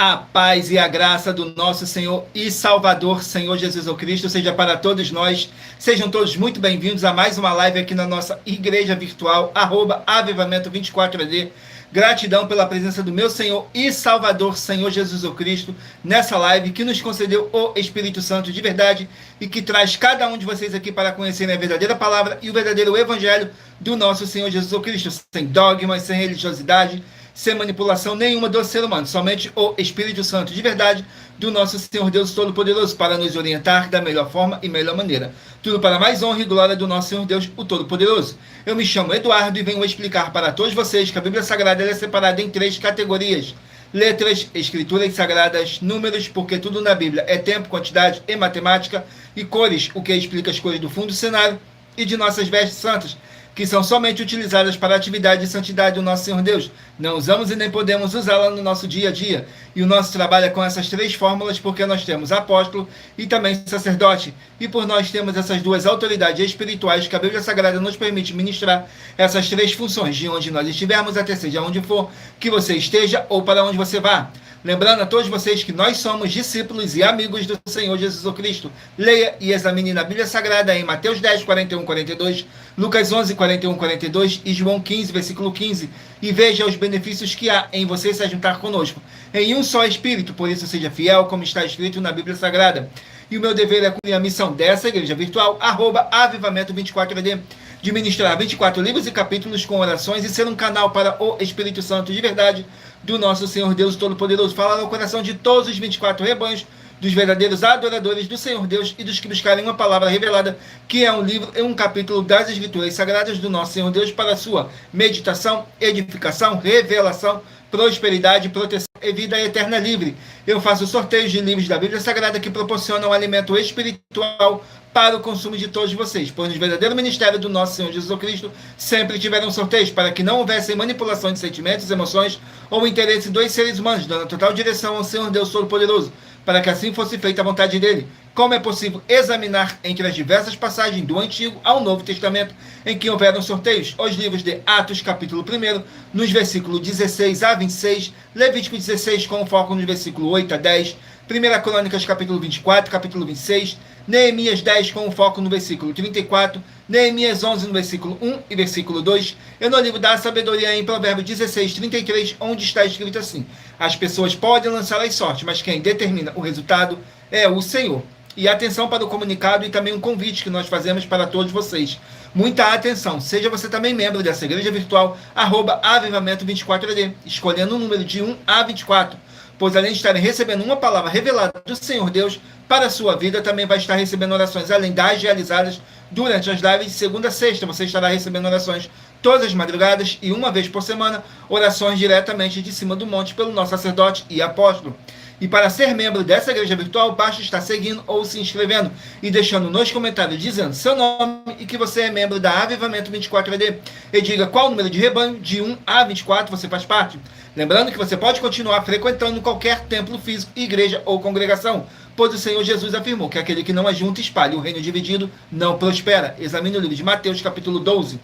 A paz e a graça do nosso Senhor e Salvador, Senhor Jesus Cristo, seja para todos nós. Sejam todos muito bem-vindos a mais uma live aqui na nossa igreja virtual, @avivamento24AD. Gratidão pela presença do meu Senhor e Salvador, Senhor Jesus Cristo, nessa live que nos concedeu o Espírito Santo de verdade e que traz cada um de vocês aqui para conhecerem a verdadeira palavra e o verdadeiro evangelho do nosso Senhor Jesus Cristo, sem dogmas, sem religiosidade, sem manipulação nenhuma do ser humano, somente o Espírito Santo de verdade do nosso Senhor Deus Todo-Poderoso para nos orientar da melhor forma e melhor maneira. Tudo para mais honra e glória do nosso Senhor Deus, o Todo-Poderoso. Eu me chamo Eduardo e venho explicar para todos vocês que a Bíblia Sagrada é separada em 3 categorias: letras, escrituras sagradas, números, porque tudo na Bíblia é tempo, quantidade e matemática, e cores, o que explica as cores do fundo do cenário, e de nossas vestes santas, que são somente utilizadas para a atividade de santidade do nosso Senhor Deus. Não usamos e nem podemos usá-la no nosso dia a dia. E o nosso trabalho é com essas 3 fórmulas, porque nós temos apóstolo e também sacerdote. E por nós temos essas 2 autoridades espirituais que a Bíblia Sagrada nos permite ministrar essas 3 funções, de onde nós estivermos, até seja onde for que você esteja ou para onde você vá. Lembrando a todos vocês que nós somos discípulos e amigos do Senhor Jesus Cristo. Leia e examine na Bíblia Sagrada em Mateus 10, 41, 42, Lucas 11, 41, 42 e João 15, versículo 15, e veja os benefícios que há em você se juntar conosco em um só Espírito. Por isso seja fiel, como está escrito na Bíblia Sagrada. E o meu dever é cumprir a missão dessa igreja virtual, @avivamento24AD, de ministrar 24 livros e capítulos com orações e ser um canal para o Espírito Santo de verdade do nosso Senhor Deus Todo-Poderoso. Falar no coração de todos os 24 rebanhos, dos verdadeiros adoradores do Senhor Deus e dos que buscarem uma palavra revelada, que é um livro e um capítulo das Escrituras Sagradas do nosso Senhor Deus, para a sua meditação, edificação, revelação, prosperidade, proteção e vida eterna livre. Eu faço sorteios de livros da Bíblia Sagrada que proporcionam alimento espiritual para o consumo de todos vocês, pois no verdadeiro ministério do nosso Senhor Jesus Cristo sempre tiveram sorteios para que não houvesse manipulação de sentimentos, emoções ou interesse dos seres humanos, dando total direção ao Senhor Deus Todo-Poderoso, para que assim fosse feita a vontade dele. Como é possível examinar entre as diversas passagens do Antigo ao Novo Testamento em que houveram sorteios? Os livros de Atos, capítulo 1, nos versículos 16 a 26, Levítico 16, com foco nos versículos 8 a 10, 1 Crônicas, capítulo 24, capítulo 26, Neemias 10, com foco no versículo 34, Neemias 11, no versículo 1 e versículo 2, e no livro da sabedoria em Provérbios 16, 33, onde está escrito assim: as pessoas podem lançar as sortes, mas quem determina o resultado é o Senhor. E atenção para o comunicado e também um convite que nós fazemos para todos vocês. Muita atenção, seja você também membro dessa igreja virtual, @avivamento24AD, escolhendo um número de 1 a 24, pois além de estarem recebendo uma palavra revelada do Senhor Deus para a sua vida, também vai estar recebendo orações além das realizadas durante as lives de segunda a sexta. Você estará recebendo orações todas as madrugadas e uma vez por semana, orações diretamente de cima do monte pelo nosso sacerdote e apóstolo. E para ser membro dessa igreja virtual, basta estar seguindo ou se inscrevendo e deixando nos comentários dizendo seu nome e que você é membro da Avivamento 24AD. E diga qual o número de rebanho, de 1 a 24, você faz parte. Lembrando que você pode continuar frequentando qualquer templo físico, igreja ou congregação, pois o Senhor Jesus afirmou que aquele que não ajunta e espalha o reino dividido não prospera. Examine o livro de Mateus, capítulo 12.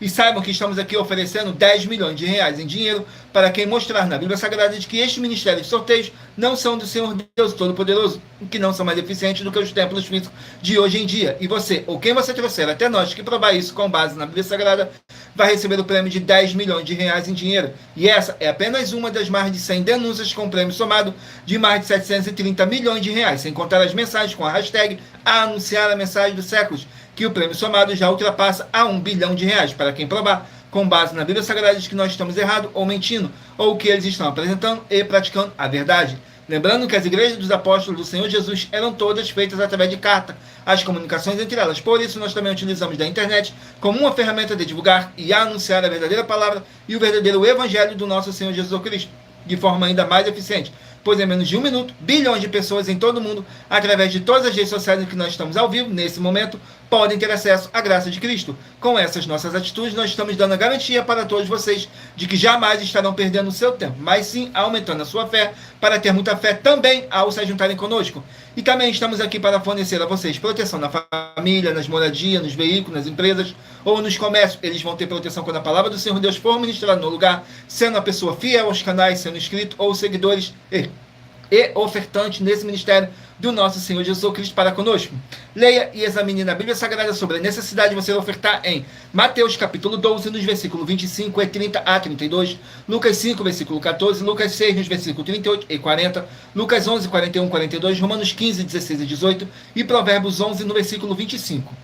E saibam que estamos aqui oferecendo 10 milhões de reais em dinheiro para quem mostrar na Bíblia Sagrada de que este ministério de sorteios não são do Senhor Deus Todo-Poderoso, que não são mais eficientes do que os templos físicos de hoje em dia. E você, ou quem você trouxer até nós que provar isso com base na Bíblia Sagrada, vai receber o prêmio de 10 milhões de reais em dinheiro. E essa é apenas uma das mais de 100 denúncias com prêmio somado de mais de 730 milhões de reais, sem contar as mensagens com a hashtag a anunciar a mensagem dos séculos, que o prêmio somado já ultrapassa a 1 bilhão de reais para quem provar, com base na Bíblia Sagrada, de que nós estamos errados ou mentindo, ou que eles estão apresentando e praticando a verdade. Lembrando que as igrejas dos apóstolos do Senhor Jesus eram todas feitas através de carta, as comunicações entre elas. Por isso, nós também utilizamos da internet como uma ferramenta de divulgar e anunciar a verdadeira palavra e o verdadeiro evangelho do nosso Senhor Jesus Cristo, de forma ainda mais eficiente, pois em menos de 1 minuto, bilhões de pessoas em todo o mundo, através de todas as redes sociais em que nós estamos ao vivo, nesse momento, podem ter acesso à graça de Cristo. Com essas nossas atitudes, nós estamos dando a garantia para todos vocês de que jamais estarão perdendo o seu tempo, mas sim aumentando a sua fé, para ter muita fé também ao se juntarem conosco. E também estamos aqui para fornecer a vocês proteção na família, nas moradias, nos veículos, nas empresas ou nos comércios. Eles vão ter proteção quando a palavra do Senhor Deus for ministrada no lugar, sendo a pessoa fiel aos canais, sendo inscrito ou seguidores. e ofertante nesse ministério do nosso Senhor Jesus Cristo para conosco. Leia e examine na Bíblia Sagrada sobre a necessidade de você ofertar em Mateus capítulo 12, nos versículos 25 e 30 a 32, Lucas 5, versículo 14, Lucas 6, nos versículos 38 e 40, Lucas 11, 41 e 42, Romanos 15, 16 e 18 e Provérbios 11, no versículo 25.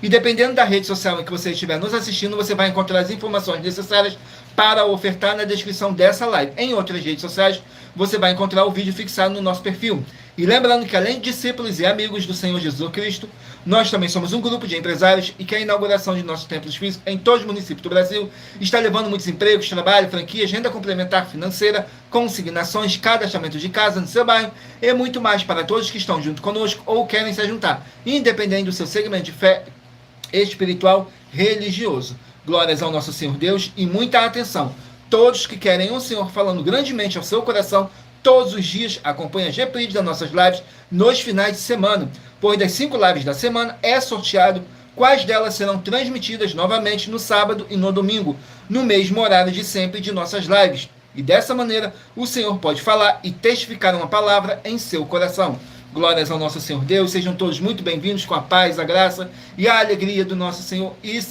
E dependendo da rede social em que você estiver nos assistindo, você vai encontrar as informações necessárias para ofertar na descrição dessa live. Em outras redes sociais, você vai encontrar o vídeo fixado no nosso perfil. E lembrando que além de discípulos e amigos do Senhor Jesus Cristo, nós também somos um grupo de empresários e que a inauguração de nossos templos físicos em todos os municípios do Brasil está levando muitos empregos, trabalho, franquias, renda complementar financeira, consignações, cadastramento de casa no seu bairro e muito mais para todos que estão junto conosco ou querem se juntar, independente do seu segmento de fé espiritual, religioso. Glórias ao nosso Senhor Deus e muita atenção. Todos que querem o Senhor falando grandemente ao seu coração, todos os dias acompanhem as reprises das nossas lives nos finais de semana, pois das 5 lives da semana é sorteado quais delas serão transmitidas novamente no sábado e no domingo, no mesmo horário de sempre de nossas lives. E dessa maneira, o Senhor pode falar e testificar uma palavra em seu coração. Glórias ao nosso Senhor Deus, sejam todos muito bem-vindos com a paz, a graça e a alegria do nosso Senhor e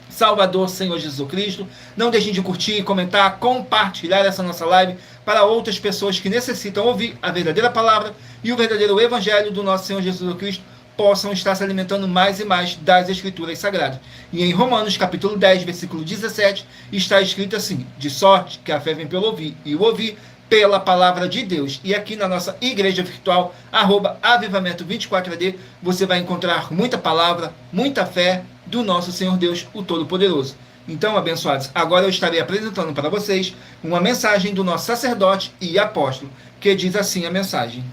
Salvador, Senhor Jesus Cristo. Não deixem de curtir, comentar, compartilhar essa nossa live para outras pessoas que necessitam ouvir a verdadeira palavra e o verdadeiro evangelho do nosso Senhor Jesus Cristo possam estar se alimentando mais e mais das Escrituras Sagradas. E em Romanos capítulo 10, versículo 17, está escrito assim: de sorte que a fé vem pelo ouvir e o ouvir pela palavra de Deus. E aqui na nossa igreja virtual, @avivamento24AD, você vai encontrar muita palavra, muita fé do nosso Senhor Deus, o Todo-Poderoso. Então, abençoados, agora eu estarei apresentando para vocês uma mensagem do nosso sacerdote e apóstolo, que diz assim a mensagem.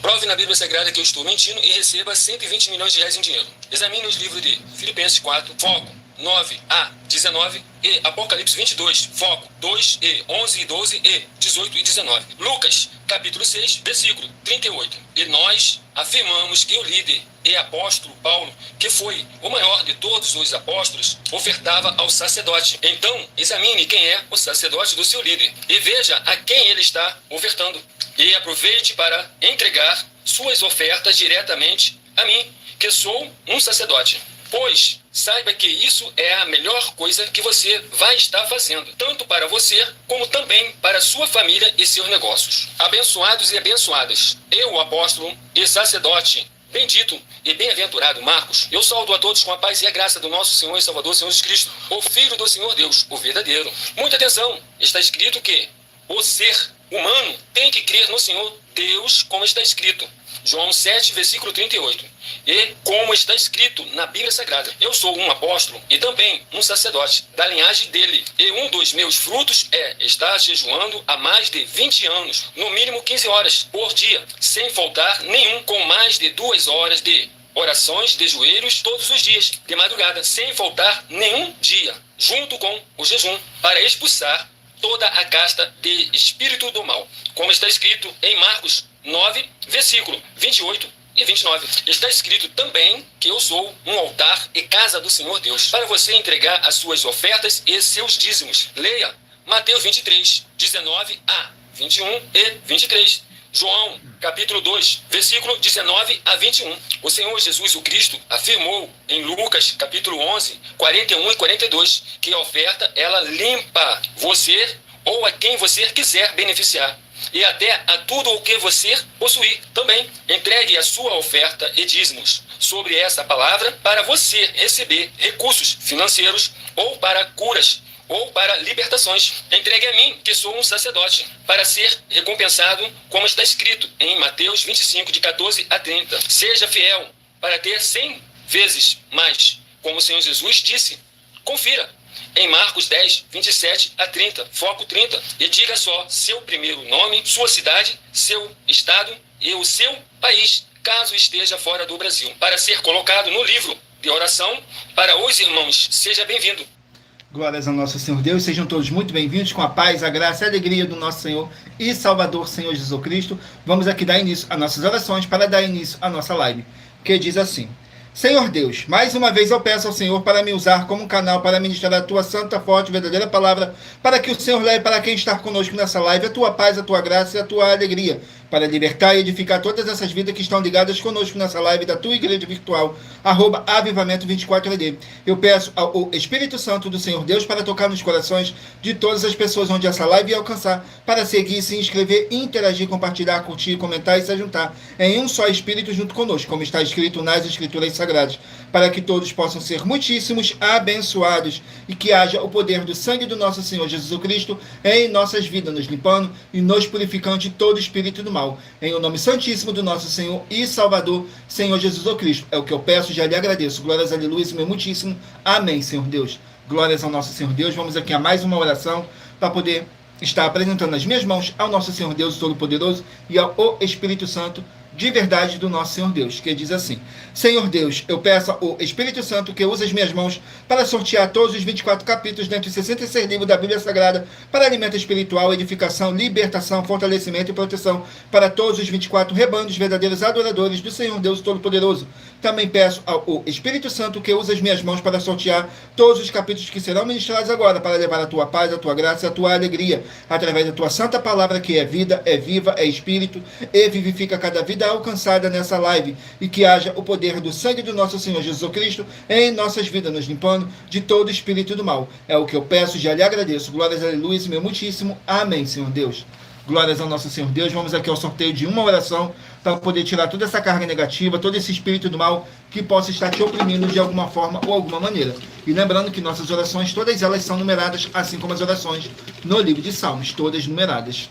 Prove na Bíblia Sagrada que eu estou mentindo e receba 120 milhões de reais em dinheiro. Examine os livros de Filipenses 4, foco 9 a 19 e Apocalipse 22, foco 2 e 11 e 12 e 18 e 19. Lucas, capítulo 6, versículo 38. E nós afirmamos que o líder e apóstolo Paulo, que foi o maior de todos os apóstolos, ofertava ao sacerdote. Então, examine quem é o sacerdote do seu líder e veja a quem ele está ofertando. E aproveite para entregar suas ofertas diretamente a mim, que sou um sacerdote. Pois saiba que isso é a melhor coisa que você vai estar fazendo, tanto para você, como também para sua família e seus negócios. Abençoados e abençoadas, eu, o apóstolo e sacerdote, bendito e bem-aventurado Marcos, eu saúdo a todos com a paz e a graça do nosso Senhor e Salvador, Senhor Jesus Cristo, o Filho do Senhor Deus, o verdadeiro. Muita atenção, está escrito que o ser humano tem que crer no Senhor Deus, como está escrito. João 7, versículo 38. E como está escrito na Bíblia Sagrada, eu sou um apóstolo e também um sacerdote da linhagem dele. E um dos meus frutos é estar jejuando há mais de 20 anos, no mínimo 15 horas por dia, sem faltar nenhum, com mais de 2 horas de orações de joelhos todos os dias, de madrugada, sem faltar nenhum dia, junto com o jejum, para expulsar toda a casta de espírito do mal, como está escrito em Marcos 9, versículo 28 e 29. Está escrito também que eu sou um altar e casa do Senhor Deus, para você entregar as suas ofertas e seus dízimos. Leia Mateus 23, 19 a 21 e 23. João, capítulo 2, versículo 19 a 21. O Senhor Jesus, o Cristo, afirmou em Lucas, capítulo 11, 41 e 42, que a oferta, ela limpa você ou a quem você quiser beneficiar, e até a tudo o que você possuir. Também entregue a sua oferta e dízimos sobre essa palavra para você receber recursos financeiros ou para curas ou para libertações. Entregue a mim, que sou um sacerdote, para ser recompensado, como está escrito em Mateus 25, de 14 a 30. Seja fiel para ter 100 vezes mais, como o Senhor Jesus disse. Confira em Marcos 10, 27 a 30, foco 30. E diga só seu primeiro nome, sua cidade, seu estado e o seu país, caso esteja fora do Brasil, para ser colocado no livro de oração para os irmãos. Seja bem-vindo. Glórias ao nosso Senhor Deus, sejam todos muito bem-vindos com a paz, a graça e a alegria do nosso Senhor e Salvador, Senhor Jesus Cristo. Vamos aqui dar início às nossas orações para dar início à nossa live, que diz assim: Senhor Deus, mais uma vez eu peço ao Senhor para me usar como um canal para ministrar a tua santa, forte, verdadeira palavra, para que o Senhor leve para quem está conosco nessa live a tua paz, a tua graça e a tua alegria. para libertar e edificar todas essas vidas que estão ligadas conosco nessa live da tua igreja virtual, @avivamento 24AD. Eu peço ao Espírito Santo do Senhor Deus para tocar nos corações de todas as pessoas onde essa live ia alcançar, para seguir, se inscrever, interagir, compartilhar, curtir, comentar e se juntar em um só Espírito junto conosco, como está escrito nas Escrituras Sagradas, para que todos possam ser muitíssimos abençoados e que haja o poder do sangue do nosso Senhor Jesus Cristo em nossas vidas, nos limpando e nos purificando de todo espírito do mal. Em o nome santíssimo do nosso Senhor e Salvador, Senhor Jesus Cristo. É o que eu peço, já lhe agradeço. Glórias, aleluia, meu muitíssimo. Amém, Senhor Deus. Glórias ao nosso Senhor Deus. Vamos aqui a mais uma oração para poder estar apresentando nas minhas mãos ao nosso Senhor Deus Todo-Poderoso e ao Espírito Santo de verdade do nosso Senhor Deus, que diz assim: Senhor Deus, eu peço ao Espírito Santo que use as minhas mãos para sortear todos os 24 capítulos dentre os 66 livros da Bíblia Sagrada para alimento espiritual, edificação, libertação, fortalecimento e proteção para todos os 24 rebanhos verdadeiros adoradores do Senhor Deus Todo-Poderoso. Também peço ao Espírito Santo que use as minhas mãos para sortear todos os capítulos que serão ministrados agora para levar a tua paz, a tua graça e a tua alegria através da tua santa palavra, que é vida, é viva, é espírito e vivifica cada vida alcançada nessa live, e que haja o poder do sangue do nosso Senhor Jesus Cristo em nossas vidas, nos limpando de todo espírito do mal. É o que eu peço, já lhe agradeço. Glórias, aleluia, meu muitíssimo. Amém, Senhor Deus. Glórias ao nosso Senhor Deus. Vamos aqui ao sorteio de uma oração para poder tirar toda essa carga negativa, todo esse espírito do mal que possa estar te oprimindo de alguma forma ou alguma maneira. E lembrando que nossas orações, todas elas são numeradas, assim como as orações no livro de Salmos, todas numeradas.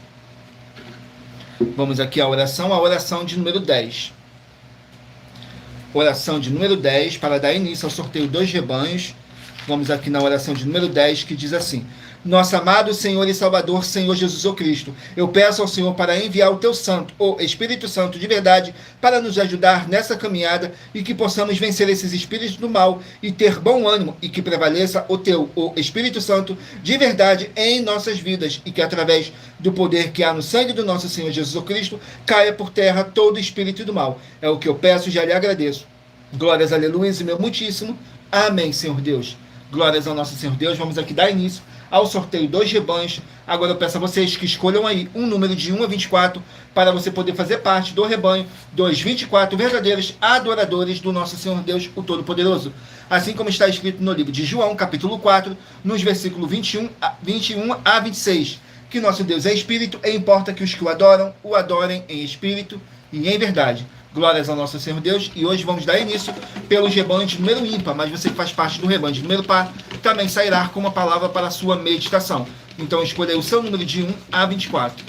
Vamos aqui à oração, a oração de número 10. Oração de número 10, para dar início ao sorteio dos rebanhos. Vamos aqui na oração de número 10, que diz assim: Nosso amado Senhor e Salvador, Senhor Jesus Cristo, eu peço ao Senhor para enviar o teu Santo, o Espírito Santo de verdade, para nos ajudar nessa caminhada e que possamos vencer esses espíritos do mal e ter bom ânimo, e que prevaleça o Espírito Santo de verdade em nossas vidas, e que através do poder que há no sangue do nosso Senhor Jesus Cristo, caia por terra todo espírito do mal. É o que eu peço e já lhe agradeço. Glórias, aleluia, e meu muitíssimo. Amém, Senhor Deus. Glórias ao nosso Senhor Deus. Vamos aqui dar início ao sorteio dos rebanhos. Agora eu peço a vocês que escolham aí um número de 1 a 24 para você poder fazer parte do rebanho dos 24 verdadeiros adoradores do nosso Senhor Deus, o Todo-Poderoso. Assim como está escrito no livro de João, capítulo 4, nos versículos 21 a 26. Que nosso Deus é Espírito e importa que os que o adorem em Espírito e em verdade. Glórias ao nosso Senhor Deus. E hoje vamos dar início pelos rebanhos de número ímpar, mas você que faz parte do rebanho de número par também sairá com uma palavra para a sua meditação. Então escolha o seu número de 1 a 24.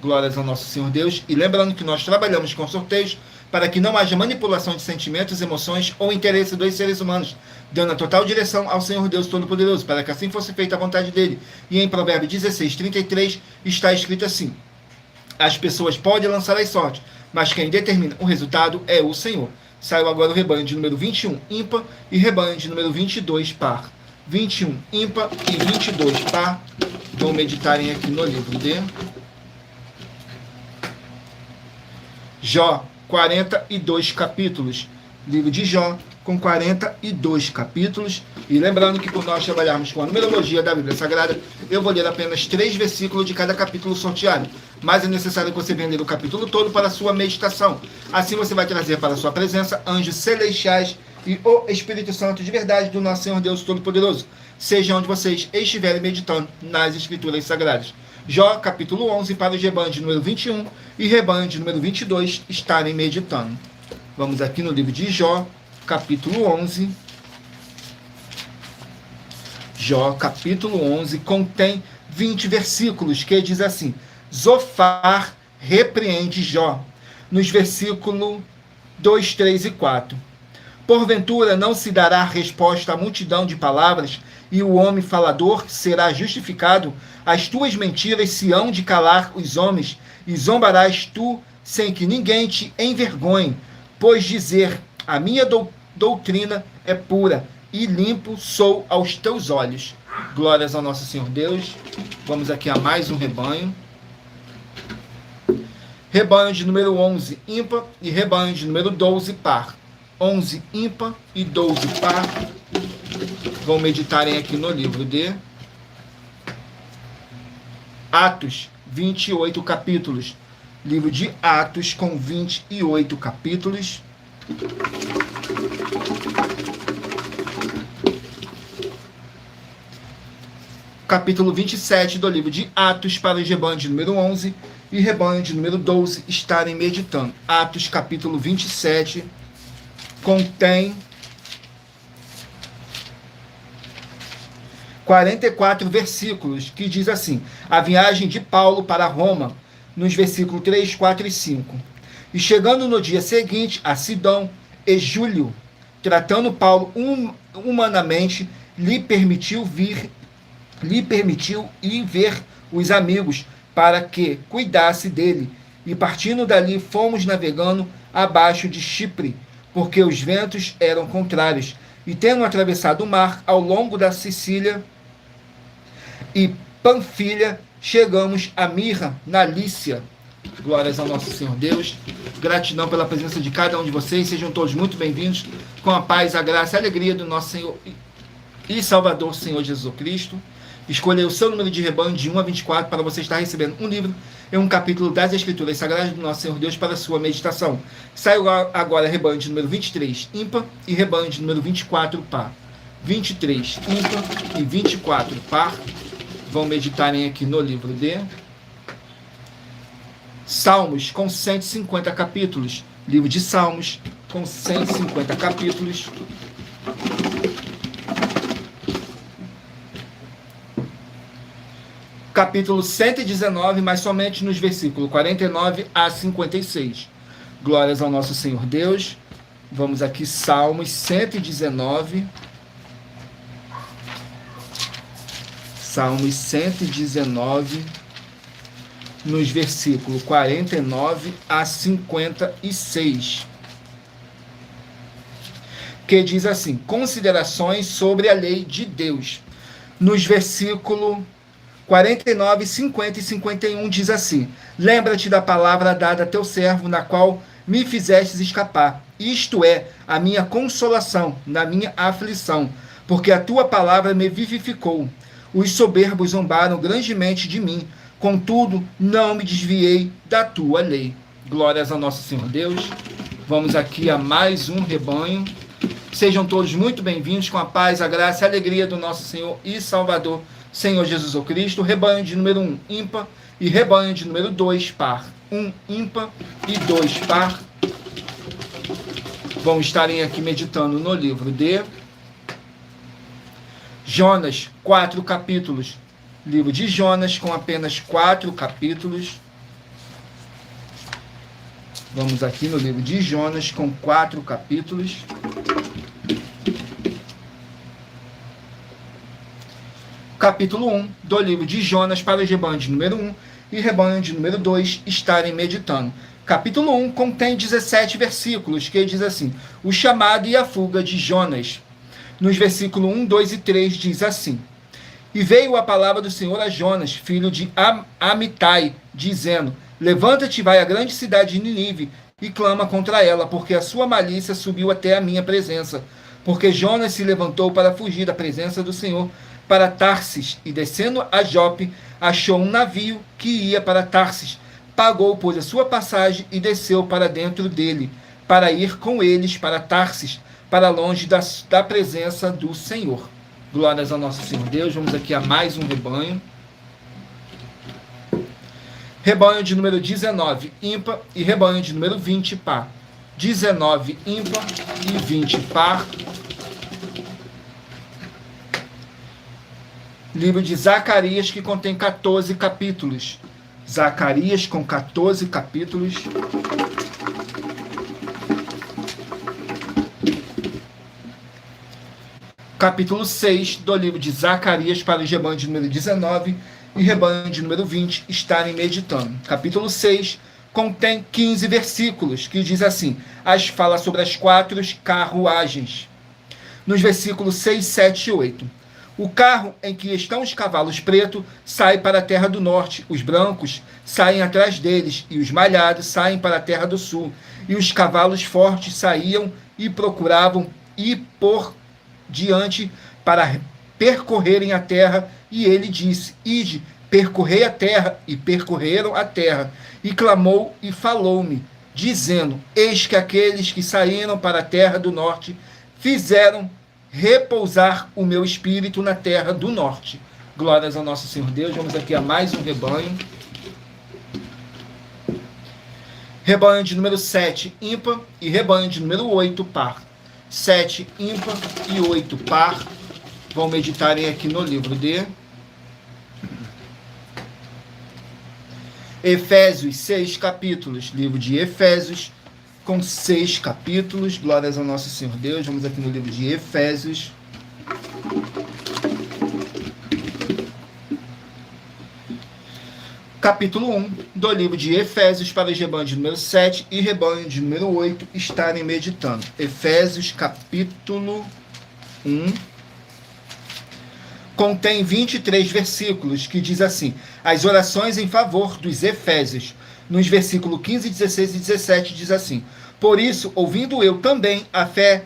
Glórias ao nosso Senhor Deus. E lembrando que nós trabalhamos com sorteios para que não haja manipulação de sentimentos, emoções ou interesse dos seres humanos, dando a total direção ao Senhor Deus Todo-Poderoso, para que assim fosse feita a vontade dele. E em Provérbios 16:33 está escrito assim: as pessoas podem lançar as sortes, mas quem determina o resultado é o Senhor. Saiu agora o rebanho de número 21 ímpar e rebanho de número 22 par. 21 ímpar e 22 par. Vão meditarem aqui no livro de Jó, 42 capítulos. Livro de Jó, com 42 capítulos. E lembrando que por nós trabalharmos com a numerologia da Bíblia Sagrada, eu vou ler apenas 3 versículos de cada capítulo sorteado. Mas é necessário que você venha ler o capítulo todo para a sua meditação. Assim você vai trazer para a sua presença anjos celestiais e o Espírito Santo de verdade do nosso Senhor Deus Todo-Poderoso, seja onde vocês estiverem meditando nas Escrituras Sagradas. Jó, capítulo 11, para o rebanho de número 21 e rebanho de número 22 estarem meditando. Vamos aqui no livro de Jó, capítulo 11. Jó, capítulo 11, contém 20 versículos, que diz assim: Zofar repreende Jó, nos versículos 2, 3 e 4. Porventura não se dará resposta à multidão de palavras, e o homem falador será justificado? As tuas mentiras se hão de calar os homens, e zombarás tu sem que ninguém te envergonhe, pois dizer: a minha doutrina é pura, e limpo sou aos teus olhos. Glórias ao nosso Senhor Deus. Vamos aqui a mais um rebanho. Rebanho de número 11 ímpar e rebanho de número 12 par. 11 ímpar e 12 par. Vão meditarem aqui no livro de Atos, 28 capítulos. livro de Atos, com 28 capítulos. Capítulo 27 do livro de Atos, para o rebanho de número 11 e rebanho de número 12 estarem meditando. Atos, capítulo 27, contém 44 versículos, que diz assim: a viagem de Paulo para Roma, nos versículos 3, 4 e 5. E chegando no dia seguinte a Sidom e Júlio, tratando Paulo humanamente, lhe permitiu ir ver os amigos, para que cuidasse dele. E partindo dali, fomos navegando abaixo de Chipre, porque os ventos eram contrários. E tendo atravessado o mar ao longo da Sicília e Panfilha, chegamos a Mirra, na Lícia. Glórias ao nosso Senhor Deus. Gratidão pela presença de cada um de vocês. Sejam todos muito bem-vindos, com a paz, a graça e a alegria do nosso Senhor e Salvador, Senhor Jesus Cristo. Escolha o seu número de rebanho de 1 a 24 para você estar recebendo um livro e um capítulo das Escrituras Sagradas do nosso Senhor Deus para a sua meditação. Saiu agora rebanho de número 23, ímpar, e rebanho de número 24, par. 23, ímpar, e 24, par. Vão meditarem aqui no livro de Salmos, com 150 capítulos. Livro de Salmos, com 150 capítulos. Capítulo 119, mas somente nos versículos 49 a 56. Glórias ao nosso Senhor Deus. Vamos aqui, Salmos 119. Salmos 119, nos versículos 49 a 56. Que diz assim: considerações sobre a lei de Deus. Nos versículos 49, 50 e 51 diz assim: lembra-te da palavra dada a teu servo, na qual me fizestes escapar, isto é, a minha consolação na minha aflição, porque a tua palavra me vivificou. Os soberbos zombaram grandemente de mim, contudo não me desviei da tua lei. Glórias ao nosso Senhor Deus. Vamos aqui a mais um rebanho. Sejam todos muito bem-vindos, com a paz, a graça e a alegria do nosso Senhor e Salvador, Senhor Jesus Cristo. Rebanho de número 1, ímpar, e rebanho de número 2, par. 1, ímpar, e 2, par. Vão estarem aqui meditando no livro de Jonas, 4 capítulos. Livro de Jonas, com apenas 4 capítulos. Vamos aqui no livro de Jonas, com 4 capítulos. Capítulo 1 do livro de Jonas, para o rebanho de número 1 e rebanho de número 2 estarem meditando. Capítulo 1 contém 17 versículos, que diz assim: o chamado e a fuga de Jonas. Nos versículos 1, 2 e 3 diz assim: e veio a palavra do Senhor a Jonas, filho de Amitai, dizendo: levanta-te e vai à grande cidade de Nínive e clama contra ela, porque a sua malícia subiu até a minha presença. Porque Jonas se levantou para fugir da presença do Senhor para Tarsis, e descendo a Jope, achou um navio que ia para Tarsis. Pagou, pois, a sua passagem e desceu para dentro dele, para ir com eles para Tarsis, para longe da presença do Senhor. Glórias ao nosso Senhor Deus. Vamos aqui a mais um rebanho. Rebanho de número 19, ímpar, e rebanho de número 20, par. 19, ímpar, e 20, par. Livro de Zacarias, que contém 14 capítulos. Zacarias, com 14 capítulos. Capítulo 6 do livro de Zacarias, para o rebanho de número 19 e rebanho de número 20 estarem meditando. Capítulo 6 contém 15 versículos, que diz assim: fala sobre as 4 carruagens. Nos versículos 6, 7 e 8. O carro em que estão os cavalos pretos sai para a terra do norte, os brancos saem atrás deles, e os malhados saem para a terra do sul, e os cavalos fortes saíam e procuravam ir por diante para percorrerem a terra, e ele disse: ide, Percorrei a terra, e percorreram a terra, e clamou e falou-me, dizendo: eis que aqueles que saíram para a terra do norte fizeram repousar o meu espírito na terra do norte. Glórias ao nosso Senhor Deus. Vamos aqui a mais um rebanho. Rebanho de número 7, ímpar, e rebanho de número 8, par. 7, ímpar, e 8, par. Vão meditarem aqui no livro de Efésios, 6 capítulos. Livro de Efésios, com 6 capítulos. Glórias ao nosso Senhor Deus. Vamos aqui no livro de Efésios. Capítulo 1 do livro de Efésios, para os rebanhos de número 7 e rebanho de número 8 estarem meditando. Efésios, capítulo 1, contém 23 versículos, que diz assim: as orações em favor dos Efésios. Nos versículos 15, 16 e 17 diz assim: por isso, ouvindo eu também a fé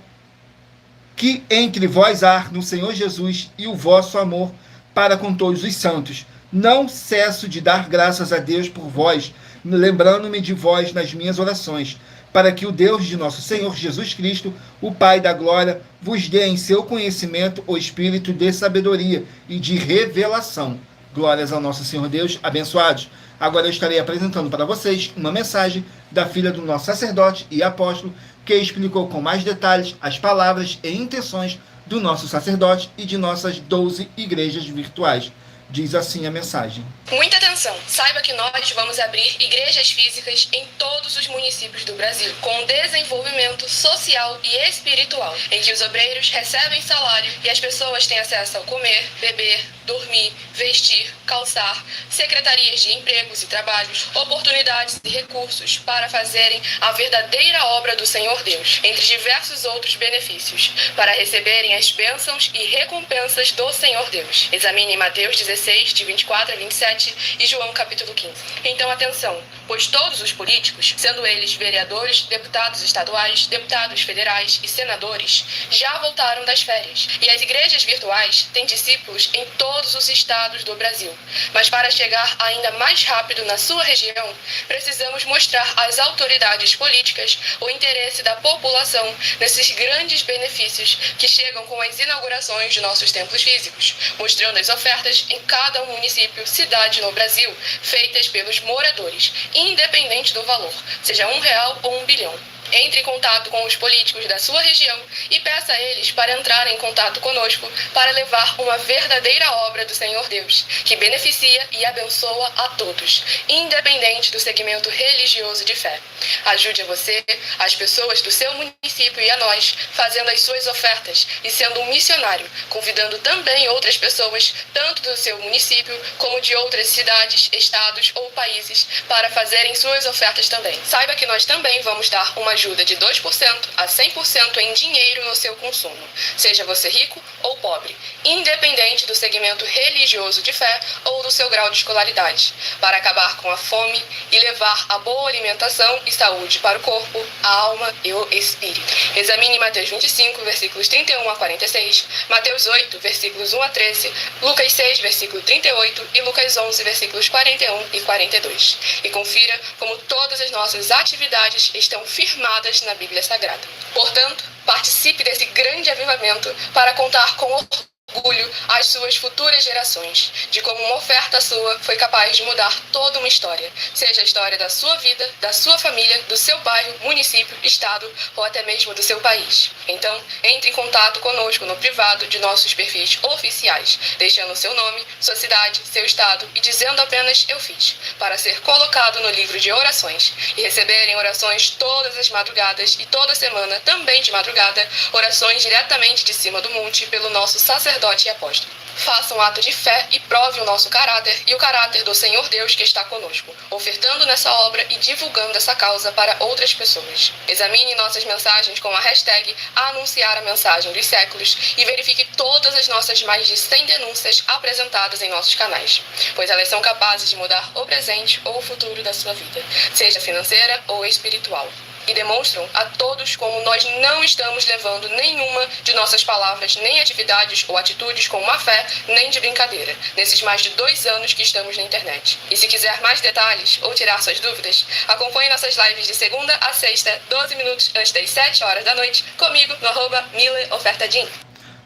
que entre vós há no Senhor Jesus e o vosso amor para com todos os santos, não cesso de dar graças a Deus por vós, lembrando-me de vós nas minhas orações, para que o Deus de nosso Senhor Jesus Cristo, o Pai da glória, vos dê em seu conhecimento o espírito de sabedoria e de revelação. Glórias ao nosso Senhor Deus, abençoados. Agora eu estarei apresentando para vocês uma mensagem da filha do nosso sacerdote e apóstolo, que explicou com mais detalhes as palavras e intenções do nosso sacerdote e de nossas 12 igrejas virtuais. Diz assim a mensagem. Muita atenção! Saiba que nós vamos abrir igrejas físicas em todos os municípios do Brasil, com desenvolvimento social e espiritual, em que os obreiros recebem salário e as pessoas têm acesso ao comer, beber, dormir, vestir, calçar, secretarias de empregos e trabalhos, oportunidades e recursos para fazerem a verdadeira obra do Senhor Deus, entre diversos outros benefícios, para receberem as bênçãos e recompensas do Senhor Deus. Examine Mateus 16, de 24 a 27 e João capítulo 15. Então atenção, pois todos os políticos, sendo eles vereadores, deputados estaduais, deputados federais e senadores, já voltaram das férias, e as igrejas virtuais têm discípulos em todos os estados do Brasil. Mas para chegar ainda mais rápido na sua região, precisamos mostrar às autoridades políticas o interesse da população nesses grandes benefícios que chegam com as inaugurações de nossos templos físicos, mostrando as ofertas em cada município, cidade no Brasil, feitas pelos moradores, independente do valor, seja R$1 ou 1 bilhão. Entre em contato com os políticos da sua região e peça a eles para entrarem em contato conosco para levar uma verdadeira obra do Senhor Deus, que beneficia e abençoa a todos, independente do segmento religioso de fé. Ajude a você, as pessoas do seu município e a nós, fazendo as suas ofertas e sendo um missionário, convidando também outras pessoas, tanto do seu município como de outras cidades, estados ou países, para fazerem suas ofertas também. Saiba que nós também vamos dar uma ajuda de 2% a 100% em dinheiro no seu consumo, seja você rico ou pobre, independente do segmento religioso de fé ou do seu grau de escolaridade, para acabar com a fome e levar a boa alimentação e saúde para o corpo, a alma e o espírito. Examine Mateus 25, versículos 31 a 46, Mateus 8, versículos 1 a 13, Lucas 6, versículo 38 e Lucas 11, versículos 41 e 42. E confira como todas as nossas atividades estão firmadas na Bíblia Sagrada. Portanto, participe desse grande avivamento para contar com orgulho às suas futuras gerações, de como uma oferta sua foi capaz de mudar toda uma história, seja a história da sua vida, da sua família, do seu bairro, município, estado ou até mesmo do seu país. Então, entre em contato conosco no privado de nossos perfis oficiais, deixando seu nome, sua cidade, seu estado e dizendo apenas "eu fiz", para ser colocado no livro de orações e receberem orações todas as madrugadas e toda semana, também de madrugada, orações diretamente de cima do monte pelo nosso sacerdote e apóstolo. Faça um ato de fé e prove o nosso caráter e o caráter do Senhor Deus que está conosco, ofertando nessa obra e divulgando essa causa para outras pessoas. Examine nossas mensagens com a hashtag Anunciar a Mensagem dos Séculos e verifique todas as nossas mais de 100 denúncias apresentadas em nossos canais, pois elas são capazes de mudar o presente ou o futuro da sua vida, seja financeira ou espiritual. e demonstram a todos como nós não estamos levando nenhuma de nossas palavras, nem atividades ou atitudes com má fé, nem de brincadeira, nesses mais de 2 anos que estamos na internet. E se quiser mais detalhes ou tirar suas dúvidas, acompanhe nossas lives de segunda a sexta, 12 minutos antes das 7 horas da noite, comigo no @MileOfertaDin.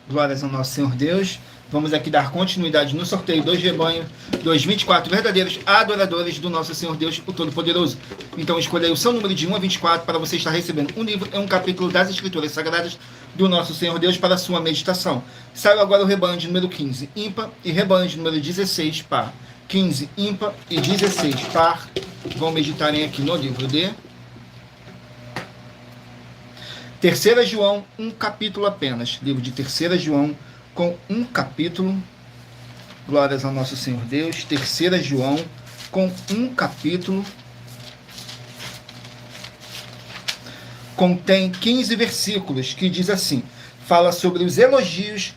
Glórias ao nosso Senhor Deus. Vamos aqui dar continuidade no sorteio dos rebanhos, dos 24 verdadeiros adoradores do nosso Senhor Deus, o Todo-Poderoso. Então escolha o seu número de 1 a 24 para você estar recebendo um livro e um capítulo das Escrituras Sagradas do nosso Senhor Deus para a sua meditação. Saiu agora o rebanho de número 15, ímpar, e rebanho de número 16, par. 15, ímpar e 16, par. Vão meditarem aqui no livro de 3 João, um capítulo apenas. Livro de 3 João, com um capítulo. Glórias ao nosso Senhor Deus. 3 João, com um capítulo. Contém 15 versículos, que diz assim, fala sobre os elogios,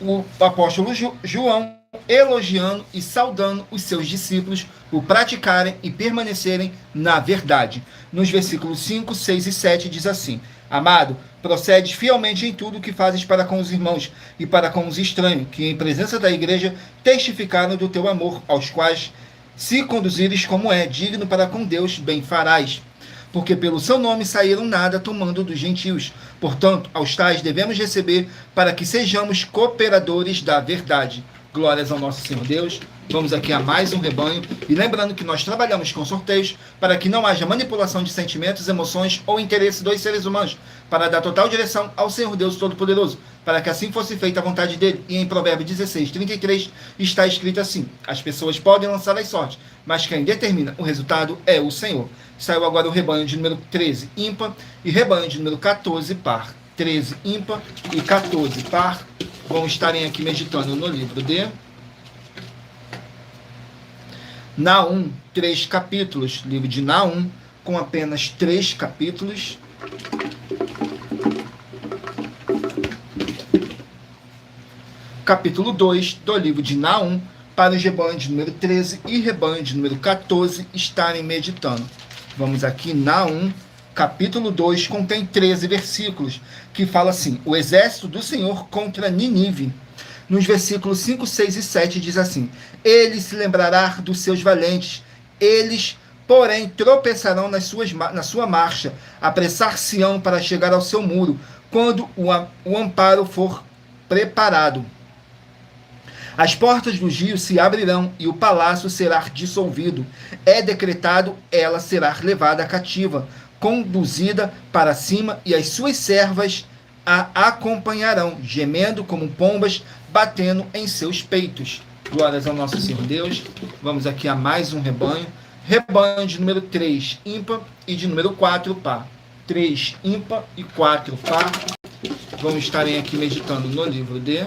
o apóstolo João elogiando e saudando os seus discípulos por praticarem e permanecerem na verdade. Nos versículos 5, 6 e 7 diz assim: Amado, procedes fielmente em tudo o que fazes para com os irmãos e para com os estranhos, que em presença da igreja testificaram do teu amor, aos quais, se conduzires como é digno para com Deus, bem farás. Porque pelo seu nome saíram nada tomando dos gentios. Portanto, aos tais devemos receber para que sejamos cooperadores da verdade. Glórias ao nosso Senhor Deus. Vamos aqui a mais um rebanho. E lembrando que nós trabalhamos com sorteios para que não haja manipulação de sentimentos, emoções ou interesse dos seres humanos, para dar total direção ao Senhor Deus Todo-Poderoso, para que assim fosse feita a vontade dele. E em Provérbios 16, 33 está escrito assim: as pessoas podem lançar as sortes, mas quem determina o resultado é o Senhor. Saiu agora o rebanho de número 13, ímpar, e rebanho de número 14, par. 13, ímpar, e 14, par. Vão estarem aqui meditando no livro de Naum, 3 capítulos. Livro de Naum, com apenas 3 capítulos. Capítulo 2 do livro de Naum, para os rebanhos de número 13 e rebanho de número 14 estarem meditando. Vamos aqui, Naum, capítulo 2, contém 13 versículos, que fala assim: o exército do Senhor contra Ninive. Nos versículos 5, 6 e 7 diz assim: ele se lembrará dos seus valentes, eles, porém, tropeçarão na sua marcha, apressar-se-ão para chegar ao seu muro, quando o amparo for preparado. As portas dos rios se abrirão e o palácio será dissolvido. É decretado, ela será levada cativa, conduzida para cima, e as suas servas a acompanharão, gemendo como pombas, batendo em seus peitos. Glórias ao nosso Senhor Deus. Vamos aqui a mais um rebanho. Rebanho de número 3, ímpar, e de número 4, par. 3, ímpar, e 4, par. Vamos estarem aqui meditando no livro de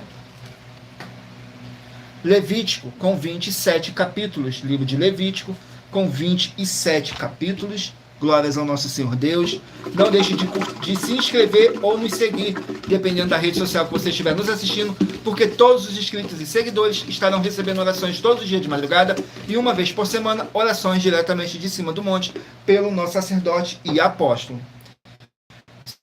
Levítico, com 27 capítulos. Livro de Levítico, com 27 capítulos. Glórias ao nosso Senhor Deus. Não deixe de se inscrever ou nos seguir, dependendo da rede social que você estiver nos assistindo, porque todos os inscritos e seguidores estarão recebendo orações todos os dias de madrugada e uma vez por semana, orações diretamente de cima do monte, pelo nosso sacerdote e apóstolo.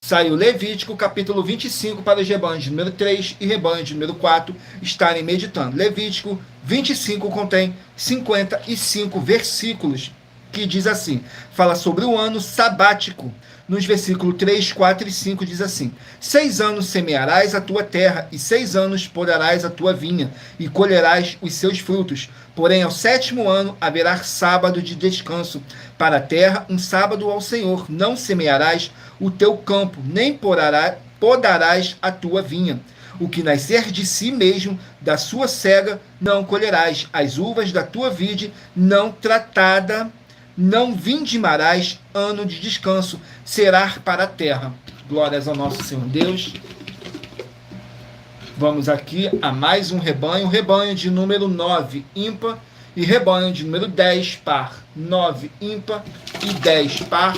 Saiu Levítico, capítulo 25, para os rebanhos de número 3 e rebanho de número 4 estarem meditando. Levítico 25 contém 55 versículos, que diz assim, fala sobre o ano sabático. Nos versículos 3, 4 e 5 diz assim: 6 anos semearás a tua terra, e 6 anos podarás a tua vinha, e colherás os seus frutos. Porém, ao 7º ano haverá sábado de descanso para a terra, um sábado ao Senhor. Não semearás o teu campo, nem podarás a tua vinha. O que nascer de si mesmo, da sua cega, não colherás. As uvas da tua vide não tratada, não vindimarás. Ano de descanso será para a terra. Glórias ao nosso Senhor Deus. Vamos aqui a mais um rebanho. Rebanho de número 9, ímpar, e rebanho de número 10, par. 9, ímpar, e 10, par.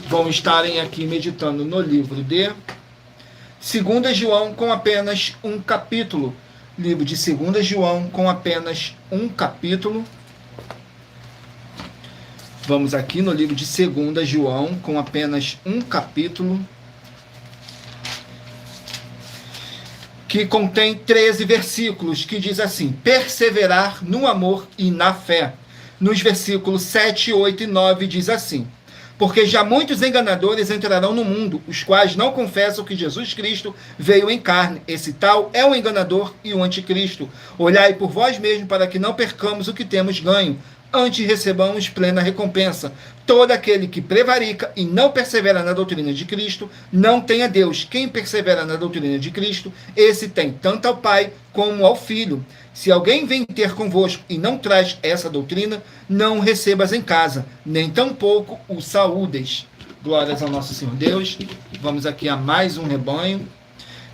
Vão estarem aqui meditando no livro de 2 João, com apenas um capítulo. Livro de 2 João, com apenas um capítulo. Vamos aqui no livro de 2 João, com apenas um capítulo, que contém 13 versículos, que diz assim: perseverar no amor e na fé. Nos versículos 7, 8 e 9 diz assim: porque já muitos enganadores entrarão no mundo, os quais não confessam que Jesus Cristo veio em carne. Esse tal é o enganador e o anticristo. Olhai por vós mesmos para que não percamos o que temos ganho, antes recebamos plena recompensa. Todo aquele que prevarica e não persevera na doutrina de Cristo, não tem a Deus. Quem persevera na doutrina de Cristo, esse tem tanto ao Pai como ao Filho. Se alguém vem ter convosco e não traz essa doutrina, não o recebas em casa, nem tampouco o saúdes. Glórias ao nosso Senhor Deus. Vamos aqui a mais um rebanho.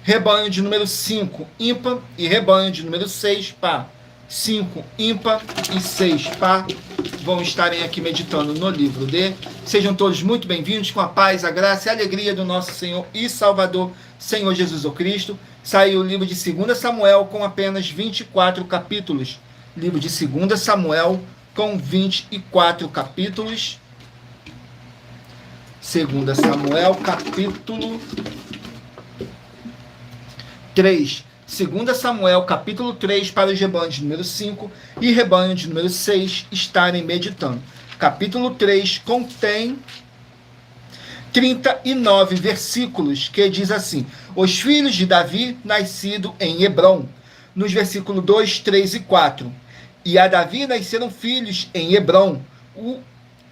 Rebanho de número 5, ímpar, e rebanho de número 6, par. 5, ímpar, e 6, par. Vão estarem aqui meditando no livro D. Sejam todos muito bem-vindos, com a paz, a graça e a alegria do nosso Senhor e Salvador, Senhor Jesus o Cristo. Saiu o livro de 2 Samuel com apenas 24 capítulos. Livro de 2 Samuel com 24 capítulos. 2 Samuel, capítulo 3. 2 Samuel, capítulo 3, para os rebanhos de número 5 e rebanho de número 6 estarem meditando. Capítulo 3 contém 39 versículos, que diz assim: os filhos de Davi, nascido em Hebrom. Nos versículos 2, 3 e 4. E a Davi nasceram filhos em Hebrom,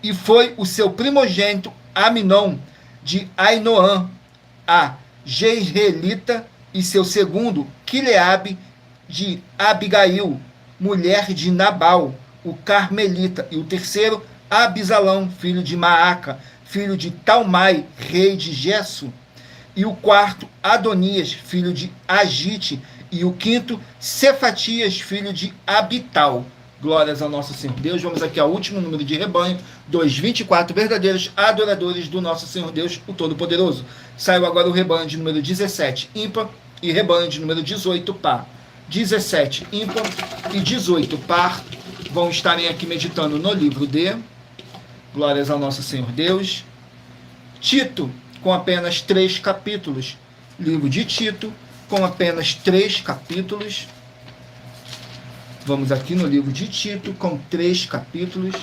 e foi o seu primogênito Aminon, de Ainoã, a Jezreelita, e seu segundo, Quileabe, de Abigail, mulher de Nabal, o Carmelita, e o terceiro, Abisalão, filho de Maaca, filho de Talmai, rei de Gesso, e o quarto, Adonias, filho de Agite, e o quinto, Cefatias, filho de Abital. Glórias ao nosso Senhor Deus. Vamos aqui ao último número de rebanho, dos 24 verdadeiros adoradores do nosso Senhor Deus, o Todo-Poderoso. Saiu agora o rebanho de número 17, ímpar, e rebanho de número 18, par. 17, ímpar, e 18, par, vão estarem aqui meditando no livro D. Glórias ao nosso Senhor Deus. Tito, com apenas 3 capítulos. Livro de Tito, com apenas 3 capítulos. Vamos aqui no livro de Tito, com 3 capítulos.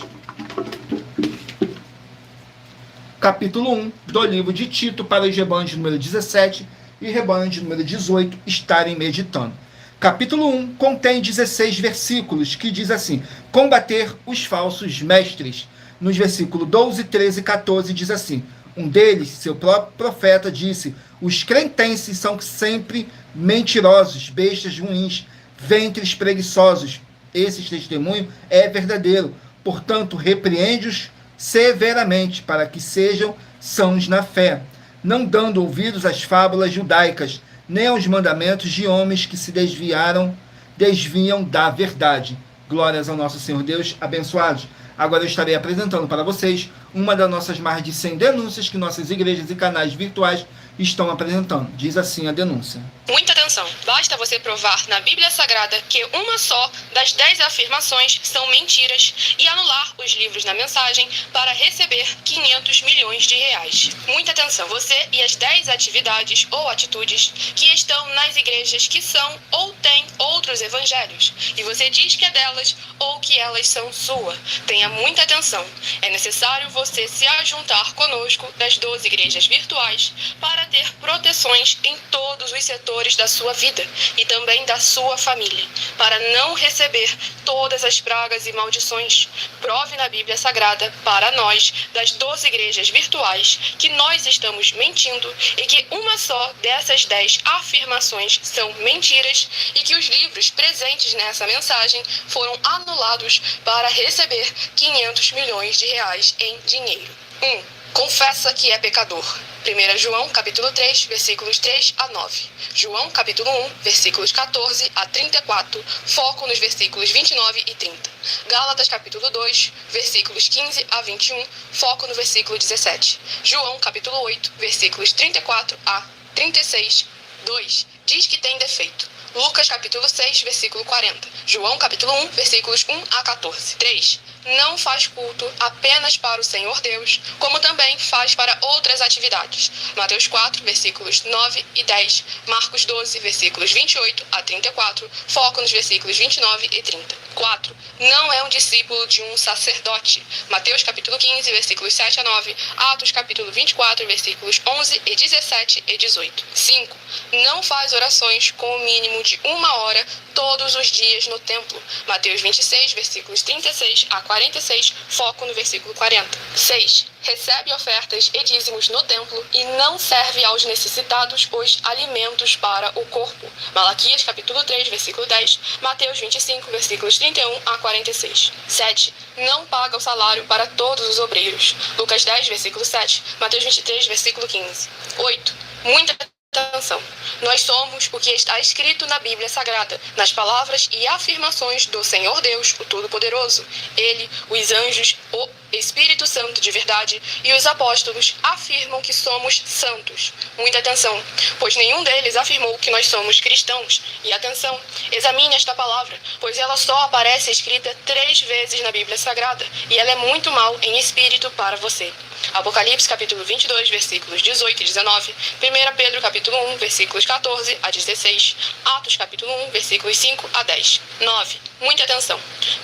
Capítulo 1 do livro de Tito, para os rebanhos de número 17 e rebanho de número 18 estarem meditando. Capítulo 1 contém 16 versículos, que diz assim: combater os falsos mestres. Nos versículos 12, 13 e 14 diz assim: um deles, seu próprio profeta, disse: os cretenses são sempre mentirosos, bestas ruins, ventres preguiçosos. Esse testemunho é verdadeiro. Portanto, repreende-os severamente, para que sejam sãos na fé, não dando ouvidos às fábulas judaicas, nem aos mandamentos de homens que se desviam da verdade. Glórias ao nosso Senhor Deus, abençoados. Agora eu estarei apresentando para vocês uma das nossas mais de 100 denúncias que nossas igrejas e canais virtuais estão apresentando. Diz assim a denúncia. Muita atenção. Basta você provar na Bíblia Sagrada que uma só das 10 afirmações são mentiras e anular os livros na mensagem para receber 500 milhões de reais. Muita atenção. Você e as 10 atividades ou atitudes que estão nas igrejas que são ou têm outros evangelhos e você diz que é delas ou que elas são sua. Tenha muita atenção. É necessário você se ajuntar conosco das 12 igrejas virtuais para ter proteções em todos os setores da sua vida e também da sua família, para não receber todas as pragas e maldições. Prove na Bíblia Sagrada para nós, das 12 igrejas virtuais, que nós estamos mentindo e que uma só dessas 10 afirmações são mentiras e que os livros presentes nessa mensagem foram anulados para receber 500 milhões de reais em dinheiro. 1. Confessa que é pecador. 1 João, capítulo 3, versículos 3 a 9. João, capítulo 1, versículos 14 a 34, foco nos versículos 29 e 30. Gálatas, capítulo 2, versículos 15 a 21, foco no versículo 17. João, capítulo 8, versículos 34 a 36, 2. Diz que tem defeito. Lucas, capítulo 6, versículo 40. João, capítulo 1, versículos 1 a 14. 3. não faz culto apenas para o Senhor Deus, como também faz para outras atividades. Mateus 4, versículos 9 e 10, Marcos 12, versículos 28 a 34, foco nos versículos 29 e 30. 4. Não é um discípulo de um sacerdote. Mateus capítulo 15, versículos 7 a 9, Atos capítulo 24, versículos 11 e 17 e 18. 5. Não faz orações com o mínimo de 1 hora todos os dias no templo. Mateus 26, versículos 36 a 46, foco no versículo 40. 6. Recebe ofertas e dízimos no templo e não serve aos necessitados os alimentos para o corpo. Malaquias capítulo 3, versículo 10, Mateus 25, versículos 31 a 46. 7. Não paga o salário para todos os obreiros. Lucas 10, versículo 7, Mateus 23, versículo 15. 8. Muita atenção. Nós somos o que está escrito na Bíblia Sagrada, nas palavras e afirmações do Senhor Deus, o Todo-Poderoso. Ele, os anjos, o Espírito Santo de verdade e os apóstolos afirmam que somos santos. Muita atenção, pois nenhum deles afirmou que nós somos cristãos. E atenção, examine esta palavra, pois ela só aparece escrita 3 vezes na Bíblia Sagrada e ela é muito mal em espírito para você. Apocalipse capítulo 22, versículos 18 e 19, 1 Pedro capítulo 1, versículos 14 a 16, Atos capítulo 1, versículos 5 a 10. 9. Muita atenção.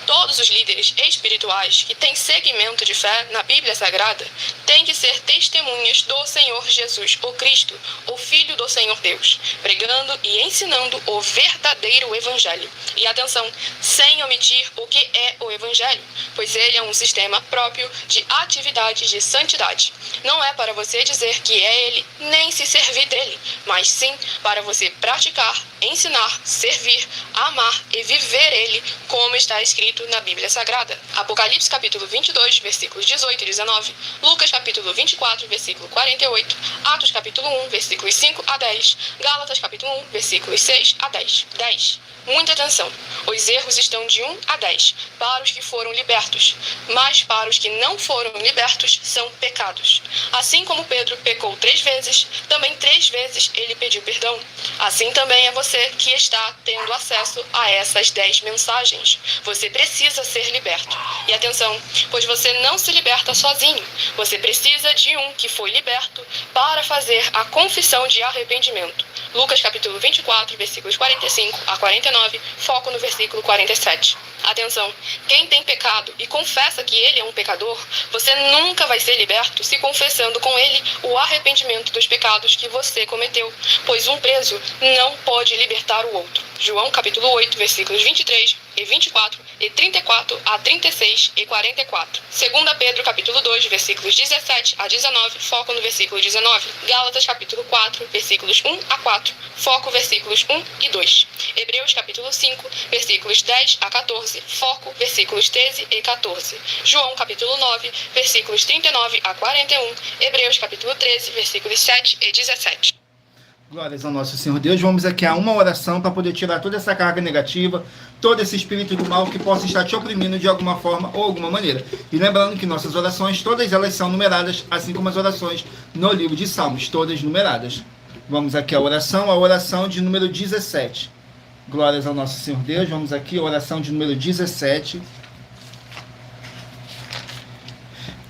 Todos os líderes espirituais que têm segmento de fé na Bíblia Sagrada têm que ser testemunhas do Senhor Jesus, o Cristo, o Filho do Senhor Deus, pregando e ensinando o verdadeiro Evangelho. E atenção, sem omitir o que é o Evangelho, pois ele é um sistema próprio de atividades de santidade. Não é para você dizer que é ele, nem se servir dele, mas sim para você praticar, ensinar, servir, amar e viver ele, como está escrito na Bíblia Sagrada. Apocalipse capítulo 22, versículos 18 e 19, Lucas capítulo 24, versículo 48, Atos capítulo 1, versículos 5 a 10, Gálatas capítulo 1, versículos 6 a 10. 10. Muita atenção. Os erros estão de 1 a 10 para os que foram libertos, mas para os que não foram libertos são pecados. Assim como Pedro pecou 3 vezes, também 3 vezes ele pediu perdão. Assim também é você que está tendo acesso a essas 10 mensagens. Você precisa ser liberto. E atenção, pois você não se liberta sozinho. Você precisa de um que foi liberto para fazer a confissão de arrependimento. Lucas capítulo 24, versículos 45 a 49, foco no versículo 47. Atenção, quem tem pecado e confessa que ele é um pecador, você nunca vai ser liberto se confessando com ele o arrependimento dos pecados que você cometeu, pois um preso não pode libertar o outro. João capítulo 8, versículos 23 e 24 e 34 a 36 e 44. 2 Pedro capítulo 2, versículos 17 a 19, foco no versículo 19. Gálatas capítulo 4, versículos 1 a 4, foco versículos 1 e 2. Hebreus capítulo 5, versículos 10 a 14, foco versículos 13 e 14. João capítulo 9, versículos 39 a 41. Hebreus capítulo 13, versículos 7 e 17. Glórias ao nosso Senhor Deus. Vamos aqui a uma oração para poder tirar toda essa carga negativa, todo esse espírito do mal que possa estar te oprimindo de alguma forma ou alguma maneira. E lembrando que nossas orações, todas elas são numeradas, assim como as orações no livro de Salmos, todas numeradas. Vamos aqui a oração de número 17. Glórias ao nosso Senhor Deus. Vamos aqui a oração de número 17,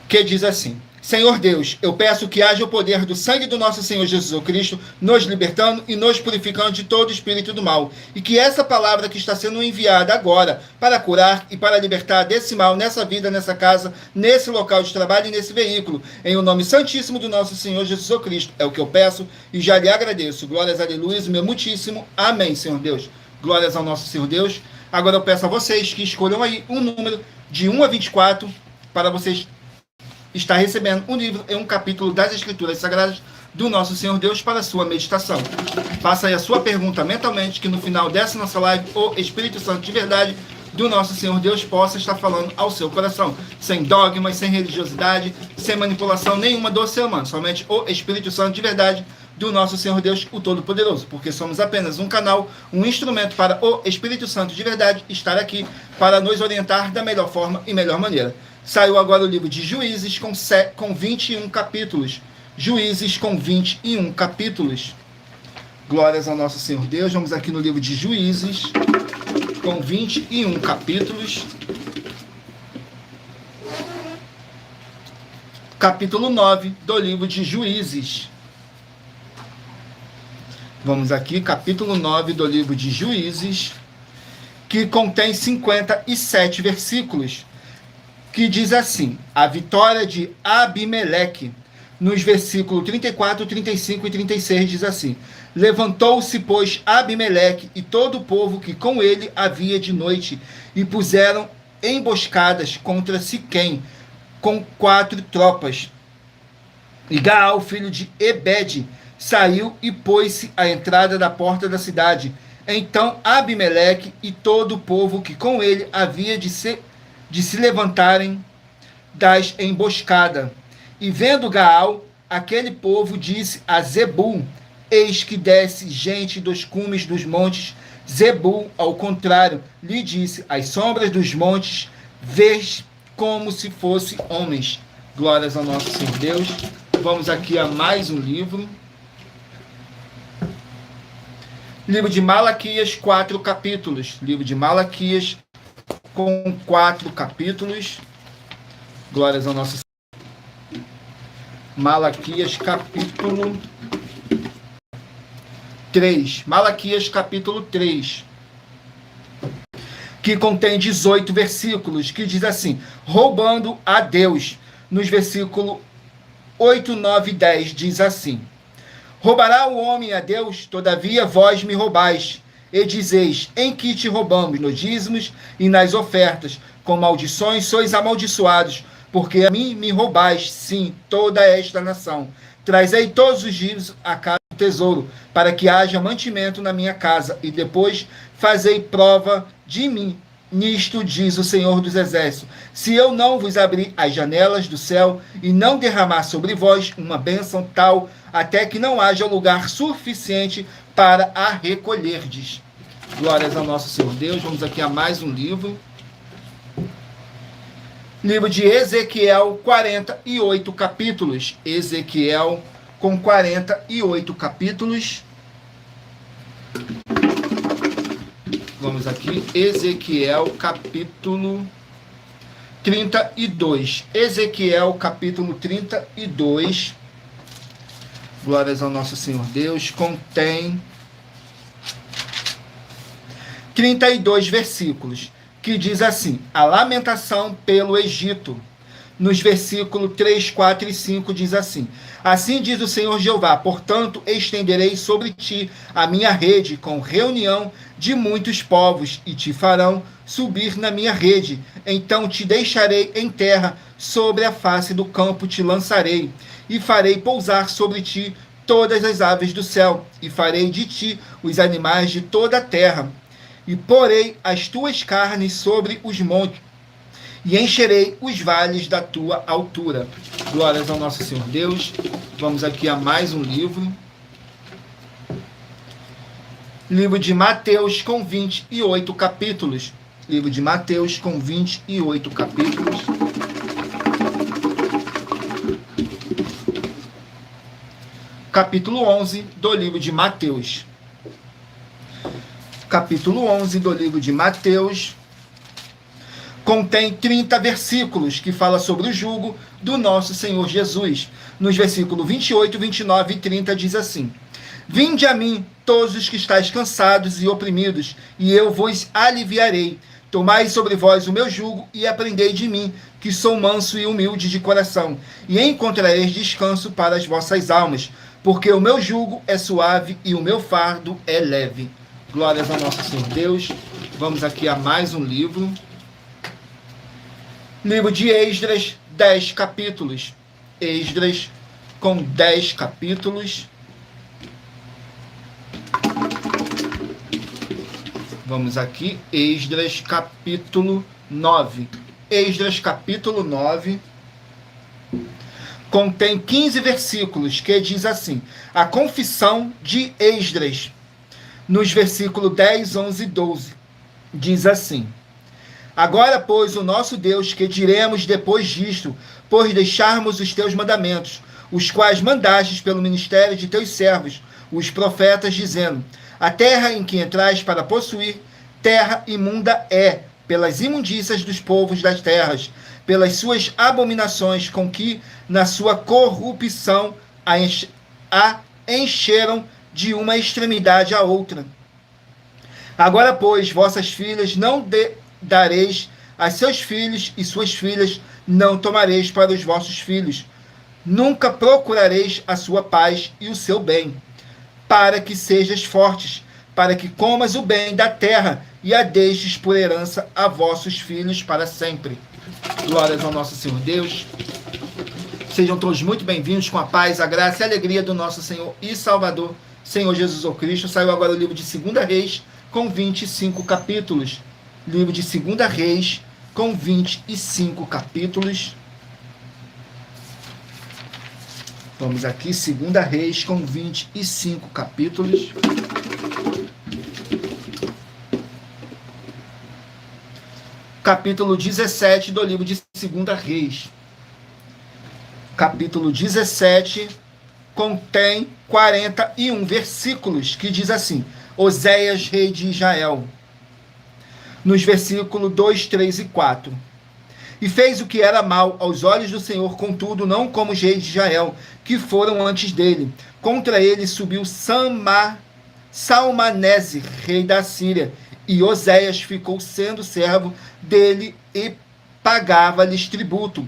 que diz assim: Senhor Deus, eu peço que haja o poder do sangue do nosso Senhor Jesus Cristo, nos libertando e nos purificando de todo espírito do mal, e que essa palavra que está sendo enviada agora para curar e para libertar desse mal nessa vida, nessa casa, nesse local de trabalho e nesse veículo, em o nome santíssimo do nosso Senhor Jesus Cristo, é o que eu peço e já lhe agradeço. Glórias, aleluia, meu muitíssimo amém, Senhor Deus. Glórias ao nosso Senhor Deus. Agora eu peço a vocês que escolham aí um número de 1 a 24 para vocês está recebendo um livro e um capítulo das Escrituras Sagradas do nosso Senhor Deus para a sua meditação. Faça aí a sua pergunta mentalmente, que no final dessa nossa live, o Espírito Santo de verdade do nosso Senhor Deus possa estar falando ao seu coração, sem dogmas, sem religiosidade, sem manipulação nenhuma do ser humano, somente o Espírito Santo de verdade do nosso Senhor Deus, o Todo-Poderoso, porque somos apenas um canal, um instrumento para o Espírito Santo de verdade estar aqui para nos orientar da melhor forma e melhor maneira. Saiu agora o livro de Juízes com 21 capítulos. Juízes com 21 capítulos. Glórias ao nosso Senhor Deus. Vamos aqui no livro de Juízes com 21 capítulos. capítulo 9 do livro de Juízes. Vamos aqui, capítulo 9 do livro de Juízes, que contém 57 versículos, que diz assim: a vitória de Abimeleque. Nos versículos 34, 35 e 36 diz assim: levantou-se, pois, Abimeleque e todo o povo que com ele havia de noite, e puseram emboscadas contra Siquém, com 4 tropas. E Gaal, filho de Ebede, saiu e pôs-se à entrada da porta da cidade. Então Abimeleque e todo o povo que com ele havia de se levantarem das emboscadas. E vendo Gaal, aquele povo disse a Zebul: eis que desce gente dos cumes dos montes. Zebul, ao contrário, lhe disse: as sombras dos montes vês como se fossem homens. Glórias ao nosso Senhor Deus. Vamos aqui a mais um livro. Livro de Malaquias, 4 capítulos. Livro de Malaquias, com 4 capítulos. Glórias ao nosso Senhor. Malaquias, capítulo 3. Malaquias, capítulo 3. Que contém 18 versículos, que diz assim: roubando a Deus. Nos versículos 8, 9 e 10 diz assim: roubará o homem a Deus? Todavia vós me roubais. E dizeis: em que te roubamos? Nos dízimos e nas ofertas. Com maldições sois amaldiçoados, porque a mim me roubais, sim, toda esta nação. Trazei todos os dízimos a casa do tesouro, para que haja mantimento na minha casa, e depois fazei prova de mim. Nisto diz o Senhor dos Exércitos: se eu não vos abrir as janelas do céu e não derramar sobre vós uma bênção tal, até que não haja lugar suficiente para a recolherdes. Glórias ao nosso Senhor Deus. Vamos aqui a mais um livro. Livro de Ezequiel, 48 capítulos. Ezequiel, com 48 capítulos. Vamos aqui, Ezequiel, capítulo 32. Ezequiel, capítulo 32. Glórias ao nosso Senhor Deus. Contém 32 versículos, que diz assim: a lamentação pelo Egito. Nos versículos 3, 4 e 5 diz assim: assim diz o Senhor Jeová, portanto estenderei sobre ti a minha rede com reunião de muitos povos, e te farão subir na minha rede. Então te deixarei em terra, sobre a face do campo te lançarei, e farei pousar sobre ti todas as aves do céu, e farei de ti os animais de toda a terra. E porei as tuas carnes sobre os montes, e encherei os vales da tua altura. Glórias ao nosso Senhor Deus. Vamos aqui a mais um livro. Livro de Mateus, com 28 capítulos. Livro de Mateus, com 28 capítulos. Capítulo 11 do livro de Mateus. Capítulo 11 do livro de Mateus contém 30 versículos, que fala sobre o jugo do nosso Senhor Jesus. Nos versículos 28, 29 e 30 diz assim: vinde a mim, todos os que estáis cansados e oprimidos, e eu vos aliviarei. Tomai sobre vós o meu jugo e aprendei de mim, que sou manso e humilde de coração, e encontrareis descanso para as vossas almas, porque o meu jugo é suave e o meu fardo é leve. Glórias ao nosso Senhor Deus. Vamos aqui a mais um livro. Livro de Esdras, 10 capítulos. Esdras, com 10 capítulos. Vamos aqui, Esdras, capítulo 9. Esdras, capítulo 9. Contém 15 versículos, que diz assim: a confissão de Esdras. Nos versículos 10, 11 e 12, diz assim: agora, pois, o nosso Deus, que diremos depois disto, pois deixarmos os teus mandamentos, os quais mandastes pelo ministério de teus servos, os profetas, dizendo: a terra em que entrais para possuir, terra imunda é, pelas imundícias dos povos das terras, pelas suas abominações com que, na sua corrupção, a encheram de uma extremidade à outra. Agora, pois, vossas filhas não dareis a seus filhos, e suas filhas não tomareis para os vossos filhos. Nunca procurareis a sua paz e o seu bem, para que sejas fortes, para que comas o bem da terra e a deixes por herança a vossos filhos para sempre. Glórias ao nosso Senhor Deus. Sejam todos muito bem-vindos com a paz, a graça e a alegria do nosso Senhor e Salvador, Senhor Jesus o Cristo. Saiu agora o livro de 2 Reis, com 25 capítulos. Livro de 2 Reis, com 25 capítulos. Vamos aqui, 2 Reis, com 25 capítulos. Capítulo 17 do livro de 2 Reis. Capítulo 17 contém 41 versículos, que diz assim: Oséias, rei de Israel. Nos versículos 2, 3 e 4. E fez o que era mal aos olhos do Senhor, contudo, não como os reis de Israel, que foram antes dele. Contra ele subiu Salmanese, rei da Síria, e Oséias ficou sendo servo dele e pagava-lhes tributo.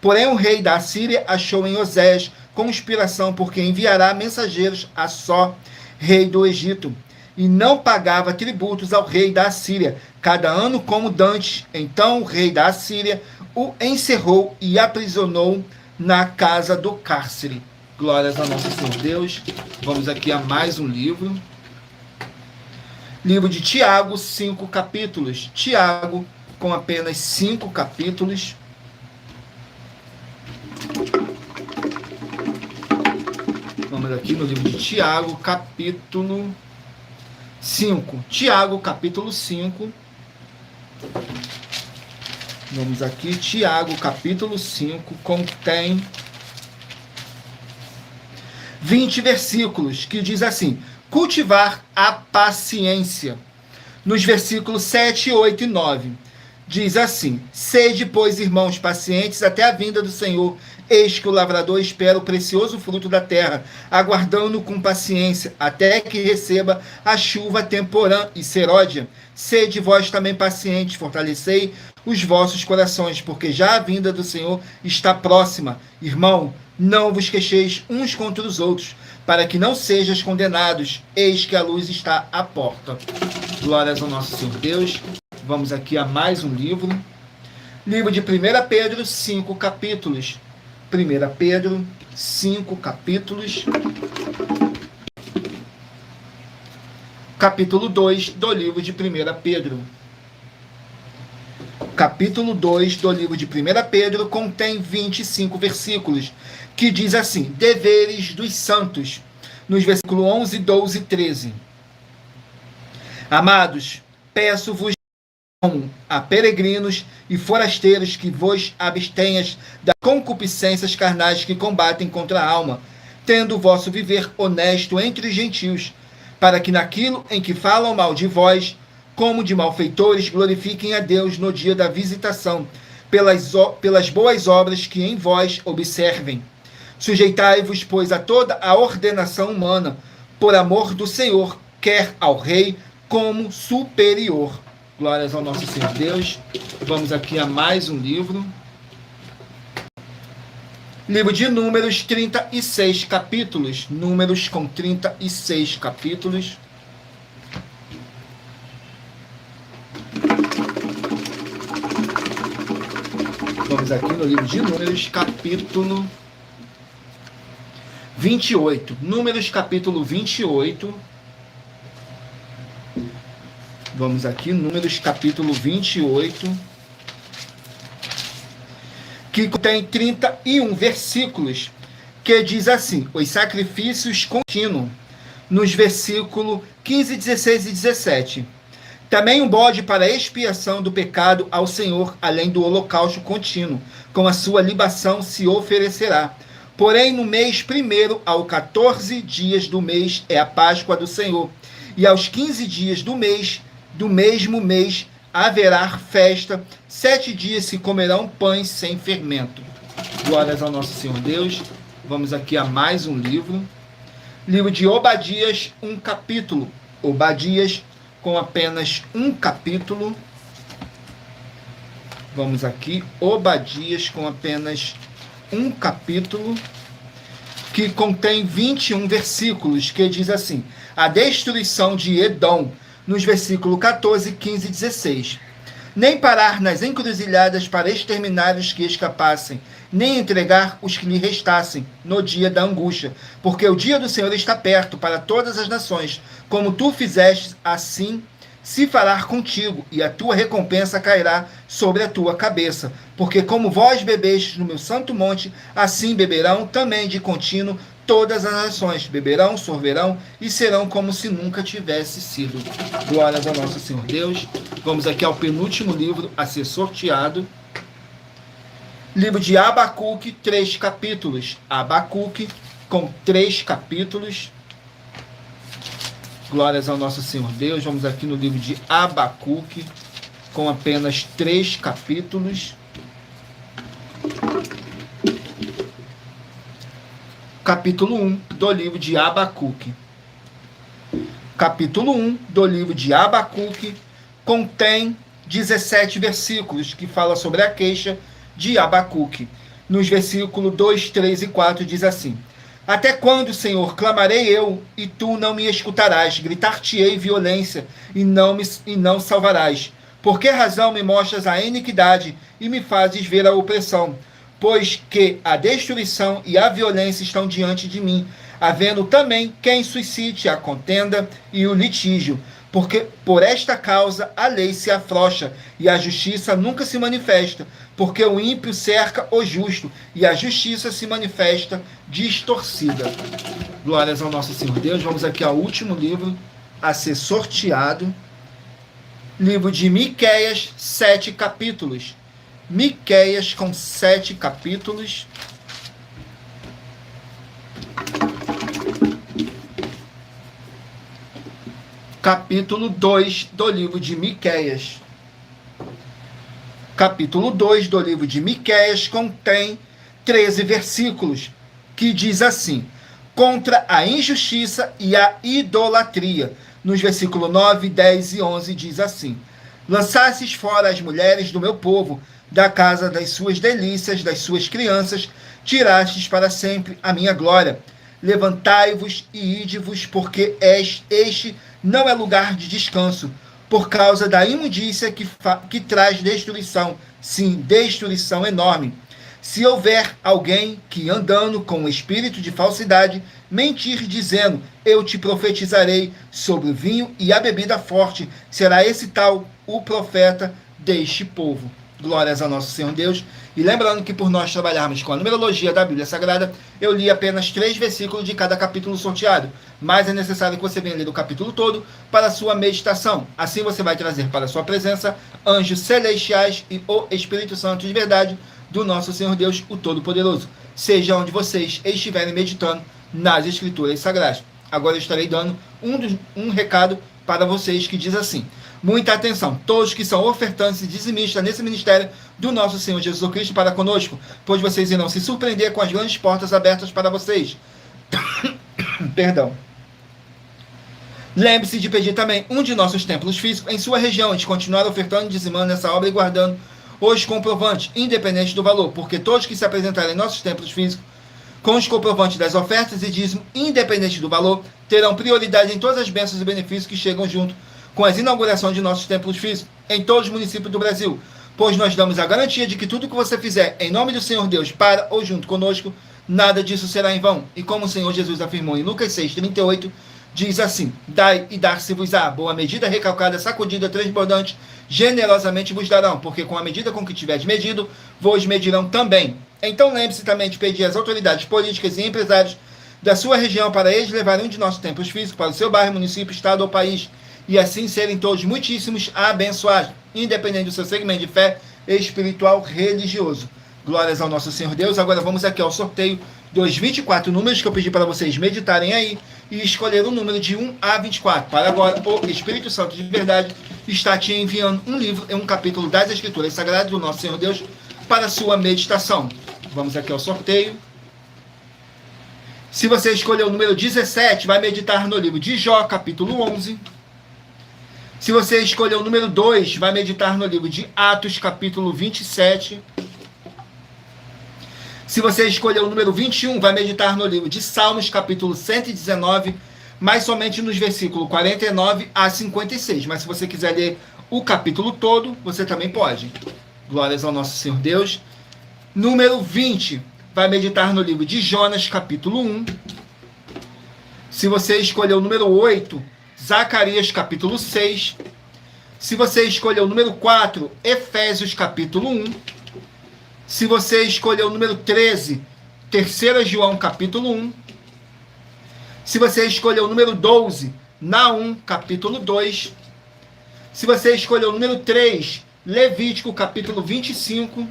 Porém, o rei da Síria achou em Oséias conspiração, porque enviará mensageiros a Só, rei do Egito, e não pagava tributos ao rei da Síria, cada ano como dantes. Então o rei da Síria o encerrou e aprisionou na casa do cárcere. Glórias ao nosso Senhor Deus. Vamos aqui a mais um livro. Livro de Tiago, 5 capítulos. Tiago, com apenas 5 capítulos. Vamos aqui no livro de Tiago, capítulo 5. Tiago, capítulo 5. Vamos aqui, Tiago, capítulo 5, contém 20 versículos, que diz assim: cultivar a paciência. Nos versículos 7, 8 e 9, diz assim: sede, pois, irmãos, pacientes até a vinda do Senhor. Eis que o lavrador espera o precioso fruto da terra, aguardando com paciência, até que receba a chuva temporã e seródia. Sede vós também pacientes, fortalecei os vossos corações, porque já a vinda do Senhor está próxima. Irmão, não vos queixeis uns contra os outros, para que não sejais condenados. Eis que a luz está à porta. Glórias ao nosso Senhor Deus. Vamos aqui a mais um livro. Livro de 1 Pedro, 5 capítulos. 1 Pedro, 5 capítulos. Capítulo 2 do livro de 1 Pedro. Capítulo 2 do livro de 1 Pedro contém 25 versículos, que diz assim: deveres dos santos, nos versículos 11, 12 e 13. Amados, peço-vos a peregrinos e forasteiros que vos abstenhas das concupiscências carnais que combatem contra a alma, tendo o vosso viver honesto entre os gentios, para que naquilo em que falam mal de vós, como de malfeitores, glorifiquem a Deus no dia da visitação, pelas boas obras que em vós observem. Sujeitai-vos, pois, a toda a ordenação humana, por amor do Senhor, quer ao rei como superior. Glórias ao nosso Senhor Deus. Vamos aqui a mais um livro. Livro de Números, 36 capítulos. Números com 36 capítulos. Vamos aqui no livro de Números, capítulo 28. Números, capítulo 28. Vamos aqui, Números, capítulo 28. Que contém 31 versículos, que diz assim: os sacrifícios contínuos, nos versículos 15, 16 e 17. Também um bode para expiação do pecado ao Senhor, além do holocausto contínuo, com a sua libação se oferecerá. Porém, no mês primeiro, ao 14 dias do mês, é a Páscoa do Senhor, e aos 15 dias do mês, do mesmo mês, haverá festa, 7 dias se comerão pães sem fermento. Glórias ao nosso Senhor Deus. Vamos aqui a mais um livro. Livro de Obadias, um capítulo. Obadias, com apenas um capítulo. Vamos aqui, Obadias, com apenas um capítulo, que contém 21 versículos, que diz assim: a destruição de Edom, nos versículos 14, 15 e 16. Nem parar nas encruzilhadas para exterminar os que escapassem, nem entregar os que lhe restassem no dia da angústia, porque o dia do Senhor está perto para todas as nações. Como tu fizeste, assim se fará contigo, e a tua recompensa cairá sobre a tua cabeça. Porque como vós bebestes no meu santo monte, assim beberão também de contínuo todas as nações. Beberão, sorverão e serão como se nunca tivesse sido. Glórias ao nosso Senhor Deus. Vamos aqui ao penúltimo livro a ser sorteado. Livro de Abacuque, 3 capítulos. Abacuque, com 3 capítulos. Glórias ao nosso Senhor Deus. Vamos aqui no livro de Abacuque, com apenas 3 capítulos. Capítulo 1 do livro de Abacuque. Capítulo 1 do livro de Abacuque contém 17 versículos que fala sobre a queixa de Abacuque. Nos versículos 2, 3 e 4 diz assim: até quando, Senhor, clamarei eu, e tu não me escutarás? Gritar-te-ei violência, e não salvarás. Por que razão me mostras a iniquidade, e me fazes ver a opressão? Pois que a destruição e a violência estão diante de mim, havendo também quem suscite a contenda e o litígio. Porque por esta causa a lei se afrouxa, e a justiça nunca se manifesta, porque o ímpio cerca o justo, e a justiça se manifesta distorcida. Glórias ao nosso Senhor Deus. Vamos aqui ao último livro a ser sorteado. Livro de Miqueias, 7 capítulos. Miqueias com 7 capítulos. Capítulo 2 do livro de Miqueias. Capítulo 2 do livro de Miqueias contém 13 versículos, que diz assim: contra a injustiça e a idolatria. Nos versículos 9, 10 e 11 diz assim: lançastes fora as mulheres do meu povo, da casa das suas delícias, das suas crianças, tirastes para sempre a minha glória. Levantai-vos e ide-vos, porque este não é lugar de descanso, por causa da imundícia que traz destruição, sim, destruição enorme. Se houver alguém que, andando com o espírito de falsidade, mentir, dizendo, eu te profetizarei sobre o vinho e a bebida forte, será esse tal o profeta deste povo. Glórias ao nosso Senhor Deus. E lembrando que por nós trabalharmos com a numerologia da Bíblia Sagrada, eu li apenas 3 versículos de cada capítulo sorteado, mas é necessário que você venha ler o capítulo todo para a sua meditação. Assim você vai trazer para a sua presença anjos celestiais e o Espírito Santo de verdade do nosso Senhor Deus, o Todo-Poderoso, seja onde vocês estiverem meditando nas Escrituras Sagradas. Agora eu estarei dando um recado para vocês que diz assim: muita atenção, todos que são ofertantes e dizimistas nesse ministério do nosso Senhor Jesus Cristo para conosco, pois vocês irão se surpreender com as grandes portas abertas para vocês. Perdão. Lembre-se de pedir também um de nossos templos físicos em sua região, de continuar ofertando e dizimando nessa obra e guardando os comprovantes, independente do valor, porque todos que se apresentarem em nossos templos físicos com os comprovantes das ofertas e dízimo, independente do valor, terão prioridade em todas as bênçãos e benefícios que chegam junto com as inaugurações de nossos templos físicos em todos os municípios do Brasil, pois nós damos a garantia de que tudo que você fizer em nome do Senhor Deus para ou junto conosco, nada disso será em vão. E como o Senhor Jesus afirmou em Lucas 6,38, diz assim: dai e dar-se-vos-á, boa medida, recalcada, sacudida, transbordante, generosamente vos darão, porque com a medida com que tiverdes medido, vos medirão também. Então lembre-se também de pedir às autoridades políticas e empresários da sua região para eles levarem um de nossos templos físicos para o seu bairro, município, estado ou país, e assim serem todos muitíssimos abençoados, independente do seu segmento de fé espiritual religioso. Glórias ao nosso Senhor Deus. Agora vamos aqui ao sorteio dos 24 números que eu pedi para vocês meditarem aí, e escolher o número de 1 a 24. Para agora, o Espírito Santo de verdade está te enviando um livro e um capítulo das Escrituras Sagradas do nosso Senhor Deus para a sua meditação. Vamos aqui ao sorteio. Se você escolher o número 17, vai meditar no livro de Jó, capítulo 11. Se você escolher o número 2, vai meditar no livro de Atos, capítulo 27. Se você escolher o número 21, vai meditar no livro de Salmos, capítulo 119, mas somente nos versículos 49 a 56. Mas se você quiser ler o capítulo todo, você também pode. Glórias ao nosso Senhor Deus. Número 20, vai meditar no livro de Jonas, capítulo 1. Se você escolher o número 8, Zacarias, capítulo 6. Se você escolher o número 4, Efésios, capítulo 1. Se você escolher o número 13, 3 João, capítulo 1. Se você escolher o número 12, Naum, capítulo 2. Se você escolher o número 3, Levítico, capítulo 25.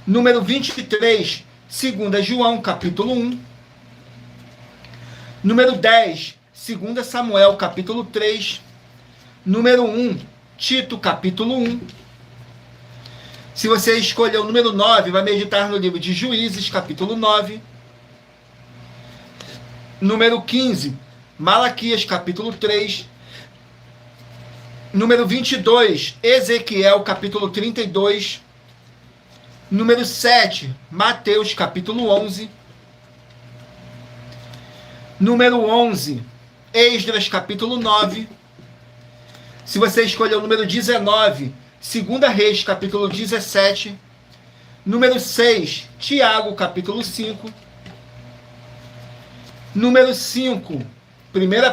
Número 23, 2 João, capítulo 1. Número 10, 2 Samuel, capítulo 3. Número 1, Tito, capítulo 1. Se você escolher o número 9, vai meditar no livro de Juízes, capítulo 9. Número 15, Malaquias, capítulo 3. Número 22, Ezequiel, capítulo 32. Número 7, Mateus, capítulo 11. Número 11, Esdras, capítulo 9. Se você escolher o número 19, 2 Reis, capítulo 17. Número 6, Tiago, capítulo 5. Número 5, 1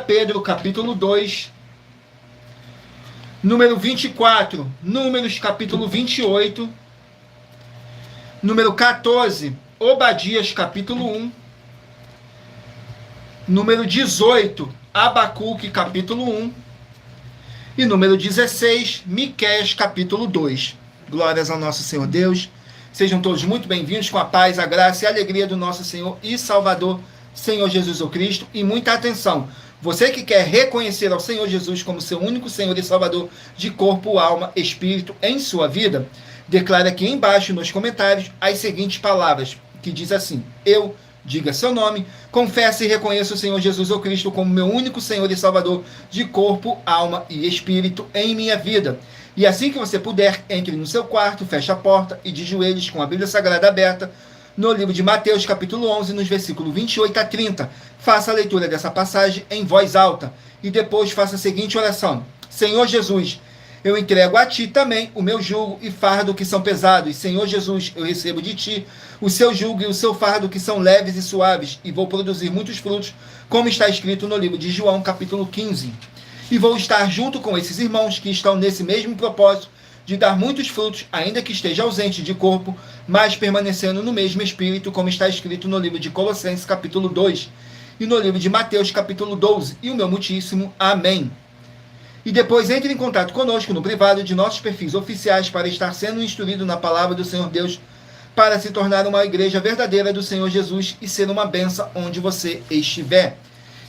Pedro, capítulo 2. Número 24, Números, capítulo 28. Número 14, Obadias, capítulo 1. Número 18, Abacuque, capítulo 1. E número 16, Miqueias, capítulo 2. Glórias ao nosso Senhor Deus. Sejam todos muito bem-vindos com a paz, a graça e a alegria do nosso Senhor e Salvador, Senhor Jesus o Cristo. E muita atenção, você que quer reconhecer ao Senhor Jesus como seu único Senhor e Salvador de corpo, alma, espírito em sua vida, declare aqui embaixo nos comentários as seguintes palavras, que diz assim: eu, diga seu nome, confesse e reconheça o Senhor Jesus o Cristo como meu único Senhor e Salvador de corpo, alma e espírito em minha vida. E assim que você puder, entre no seu quarto, feche a porta e de joelhos com a Bíblia Sagrada aberta, no livro de Mateus, capítulo 11, nos versículos 28 a 30. Faça a leitura dessa passagem em voz alta e depois faça a seguinte oração: Senhor Jesus, eu entrego a Ti também o meu jugo e fardo que são pesados. Senhor Jesus, eu recebo de Ti o seu jugo e o seu fardo que são leves e suaves, e vou produzir muitos frutos, como está escrito no livro de João, capítulo 15. E vou estar junto com esses irmãos que estão nesse mesmo propósito de dar muitos frutos, ainda que esteja ausente de corpo, mas permanecendo no mesmo espírito, como está escrito no livro de Colossenses, capítulo 2, e no livro de Mateus, capítulo 12. E o meu muitíssimo amém. E depois entre em contato conosco no privado de nossos perfis oficiais para estar sendo instruído na palavra do Senhor Deus, para se tornar uma igreja verdadeira do Senhor Jesus e ser uma bênção onde você estiver.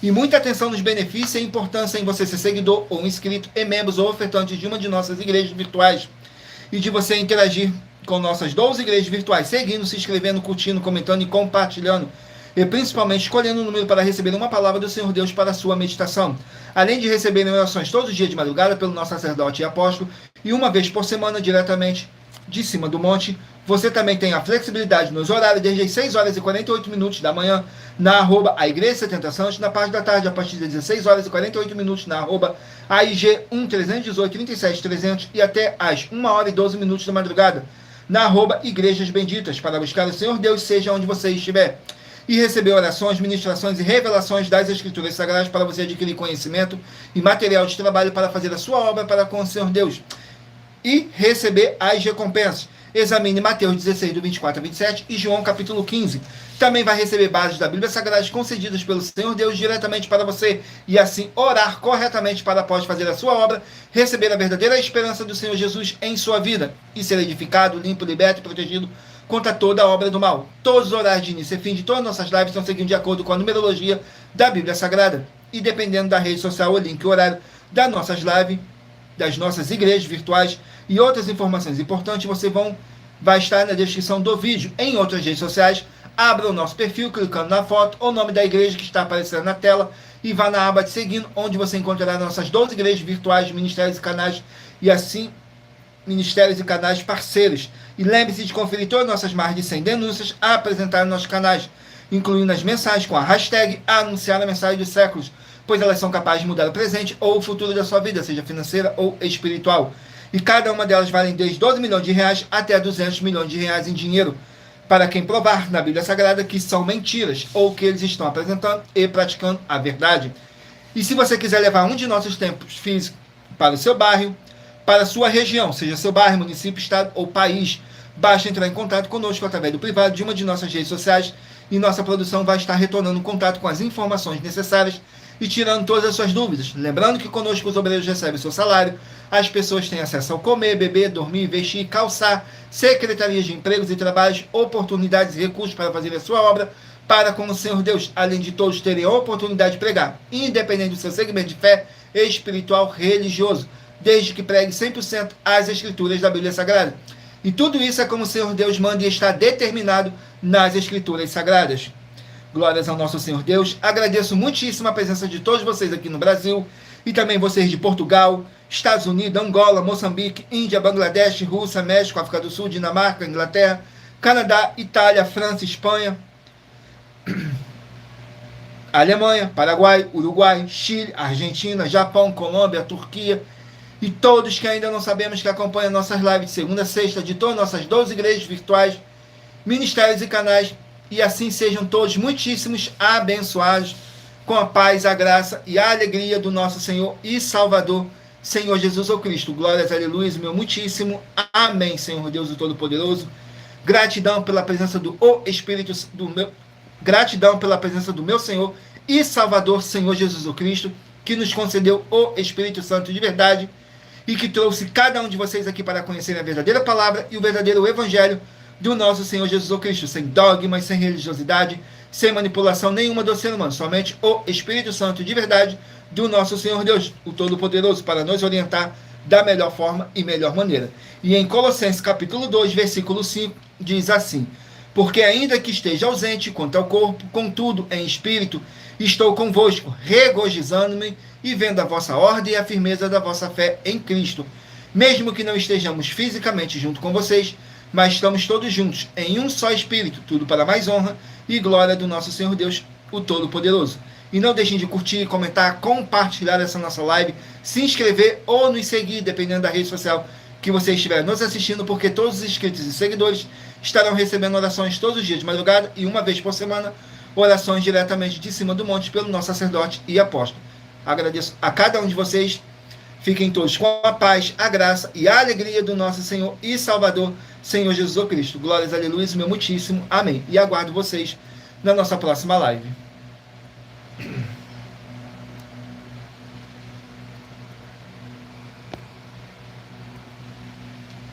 E muita atenção nos benefícios e a importância em você ser seguidor ou inscrito e membros ou ofertantes de uma de nossas igrejas virtuais, e de você interagir com nossas 12 igrejas virtuais, seguindo, se inscrevendo, curtindo, comentando e compartilhando, e principalmente escolhendo um número para receber uma palavra do Senhor Deus para a sua meditação, além de receberem orações todos os dias de madrugada pelo nosso sacerdote e apóstolo, e uma vez por semana diretamente de cima do monte. Você também tem a flexibilidade nos horários desde as 6 horas e 48 minutos da manhã na arroba a Igreja 70 Santos, na parte da tarde a partir das 16 horas e 48 minutos na arroba AIG 1318 37 300 e até às 1 hora e 12 minutos da madrugada na arroba Igrejas Benditas, para buscar o Senhor Deus seja onde você estiver, e receber orações, ministrações e revelações das Escrituras Sagradas para você adquirir conhecimento e material de trabalho para fazer a sua obra para com o Senhor Deus e receber as recompensas. Examine Mateus 16, do 24 a 27 e João capítulo 15. Também vai receber bases da Bíblia Sagrada concedidas pelo Senhor Deus diretamente para você e assim orar corretamente para após fazer a sua obra, receber a verdadeira esperança do Senhor Jesus em sua vida e ser edificado, limpo, liberto e protegido contra toda a obra do mal. Todos os horários de início e fim de todas as nossas lives estão seguindo de acordo com a numerologia da Bíblia Sagrada. e dependendo da rede social, o link e o horário das nossas lives, das nossas igrejas virtuais e outras informações importantes, vai estar na descrição do vídeo. Em outras redes sociais, abra o nosso perfil clicando na foto ou nome da igreja que está aparecendo na tela e vá na aba de seguindo, onde você encontrará nossas 12 igrejas virtuais, ministérios e canais, e assim, ministérios e canais parceiros. E lembre-se de conferir todas as nossas mais de 100 denúncias a apresentar nos nossos canais, incluindo as mensagens com a hashtag Anunciar a Mensagem dos Séculos, pois elas são capazes de mudar o presente ou o futuro da sua vida, seja financeira ou espiritual. E cada uma delas vale desde 12 milhões de reais até 200 milhões de reais em dinheiro, para quem provar na Bíblia Sagrada que são mentiras, ou que eles estão apresentando e praticando a verdade. E se você quiser levar um de nossos templos físicos para o seu bairro, para a sua região, seja seu bairro, município, estado ou país, basta entrar em contato conosco através do privado de uma de nossas redes sociais e nossa produção vai estar retornando contato com as informações necessárias e tirando todas as suas dúvidas. Lembrando que conosco os obreiros recebem seu salário, as pessoas têm acesso ao comer, beber, dormir, vestir, calçar, secretarias de empregos e trabalhos, oportunidades e recursos para fazer a sua obra para com o Senhor Deus, além de todos terem a oportunidade de pregar, independente do seu segmento de fé, espiritual, religioso, desde que pregue 100% as Escrituras da Bíblia Sagrada. E tudo isso é como o Senhor Deus manda e está determinado nas Escrituras Sagradas. Glórias ao nosso Senhor Deus. Agradeço muitíssimo a presença de todos vocês aqui no Brasil e também vocês de Portugal, Estados Unidos, Angola, Moçambique, Índia, Bangladesh, Rússia, México, África do Sul, Dinamarca, Inglaterra, Canadá, Itália, França, Espanha, Alemanha, Paraguai, Uruguai, Chile, Argentina, Japão, Colômbia, Turquia e todos que ainda não sabemos que acompanham nossas lives de segunda a sexta de todas nossas 12 igrejas virtuais, ministérios e canais, e assim sejam todos muitíssimos abençoados com a paz, a graça e a alegria do nosso Senhor e Salvador, Senhor Jesus ou Cristo. Glórias, aleluia, meu muitíssimo amém, Senhor Deus o Todo-Poderoso. Gratidão pela presença do Espírito gratidão pela presença do meu Senhor e Salvador, Senhor Jesus o Cristo, que nos concedeu o Espírito Santo de verdade e que trouxe cada um de vocês aqui para conhecer a verdadeira palavra e o verdadeiro evangelho do nosso Senhor Jesus o Cristo, sem dogmas, sem religiosidade, sem manipulação nenhuma do ser humano, somente o Espírito Santo de verdade do nosso Senhor Deus, o Todo-Poderoso, para nos orientar da melhor forma e melhor maneira. E em Colossenses capítulo 2, versículo 5, diz assim: porque ainda que esteja ausente quanto ao corpo, contudo em espírito, estou convosco, regozijando-me e vendo a vossa ordem e a firmeza da vossa fé em Cristo. Mesmo que não estejamos fisicamente junto com vocês, mas estamos todos juntos em um só Espírito, tudo para mais honra e glória do nosso Senhor Deus, o Todo-Poderoso. E não deixem de curtir, comentar, compartilhar essa nossa live, se inscrever ou nos seguir, dependendo da rede social que você estiver nos assistindo, porque todos os inscritos e seguidores estarão recebendo orações todos os dias de madrugada e uma vez por semana, orações diretamente de cima do monte pelo nosso sacerdote e apóstolo. Agradeço a cada um de vocês. Fiquem todos com a paz, a graça e a alegria do nosso Senhor e Salvador, Senhor Jesus Cristo. Glórias, aleluia, meu muitíssimo amém. E aguardo vocês na nossa próxima live.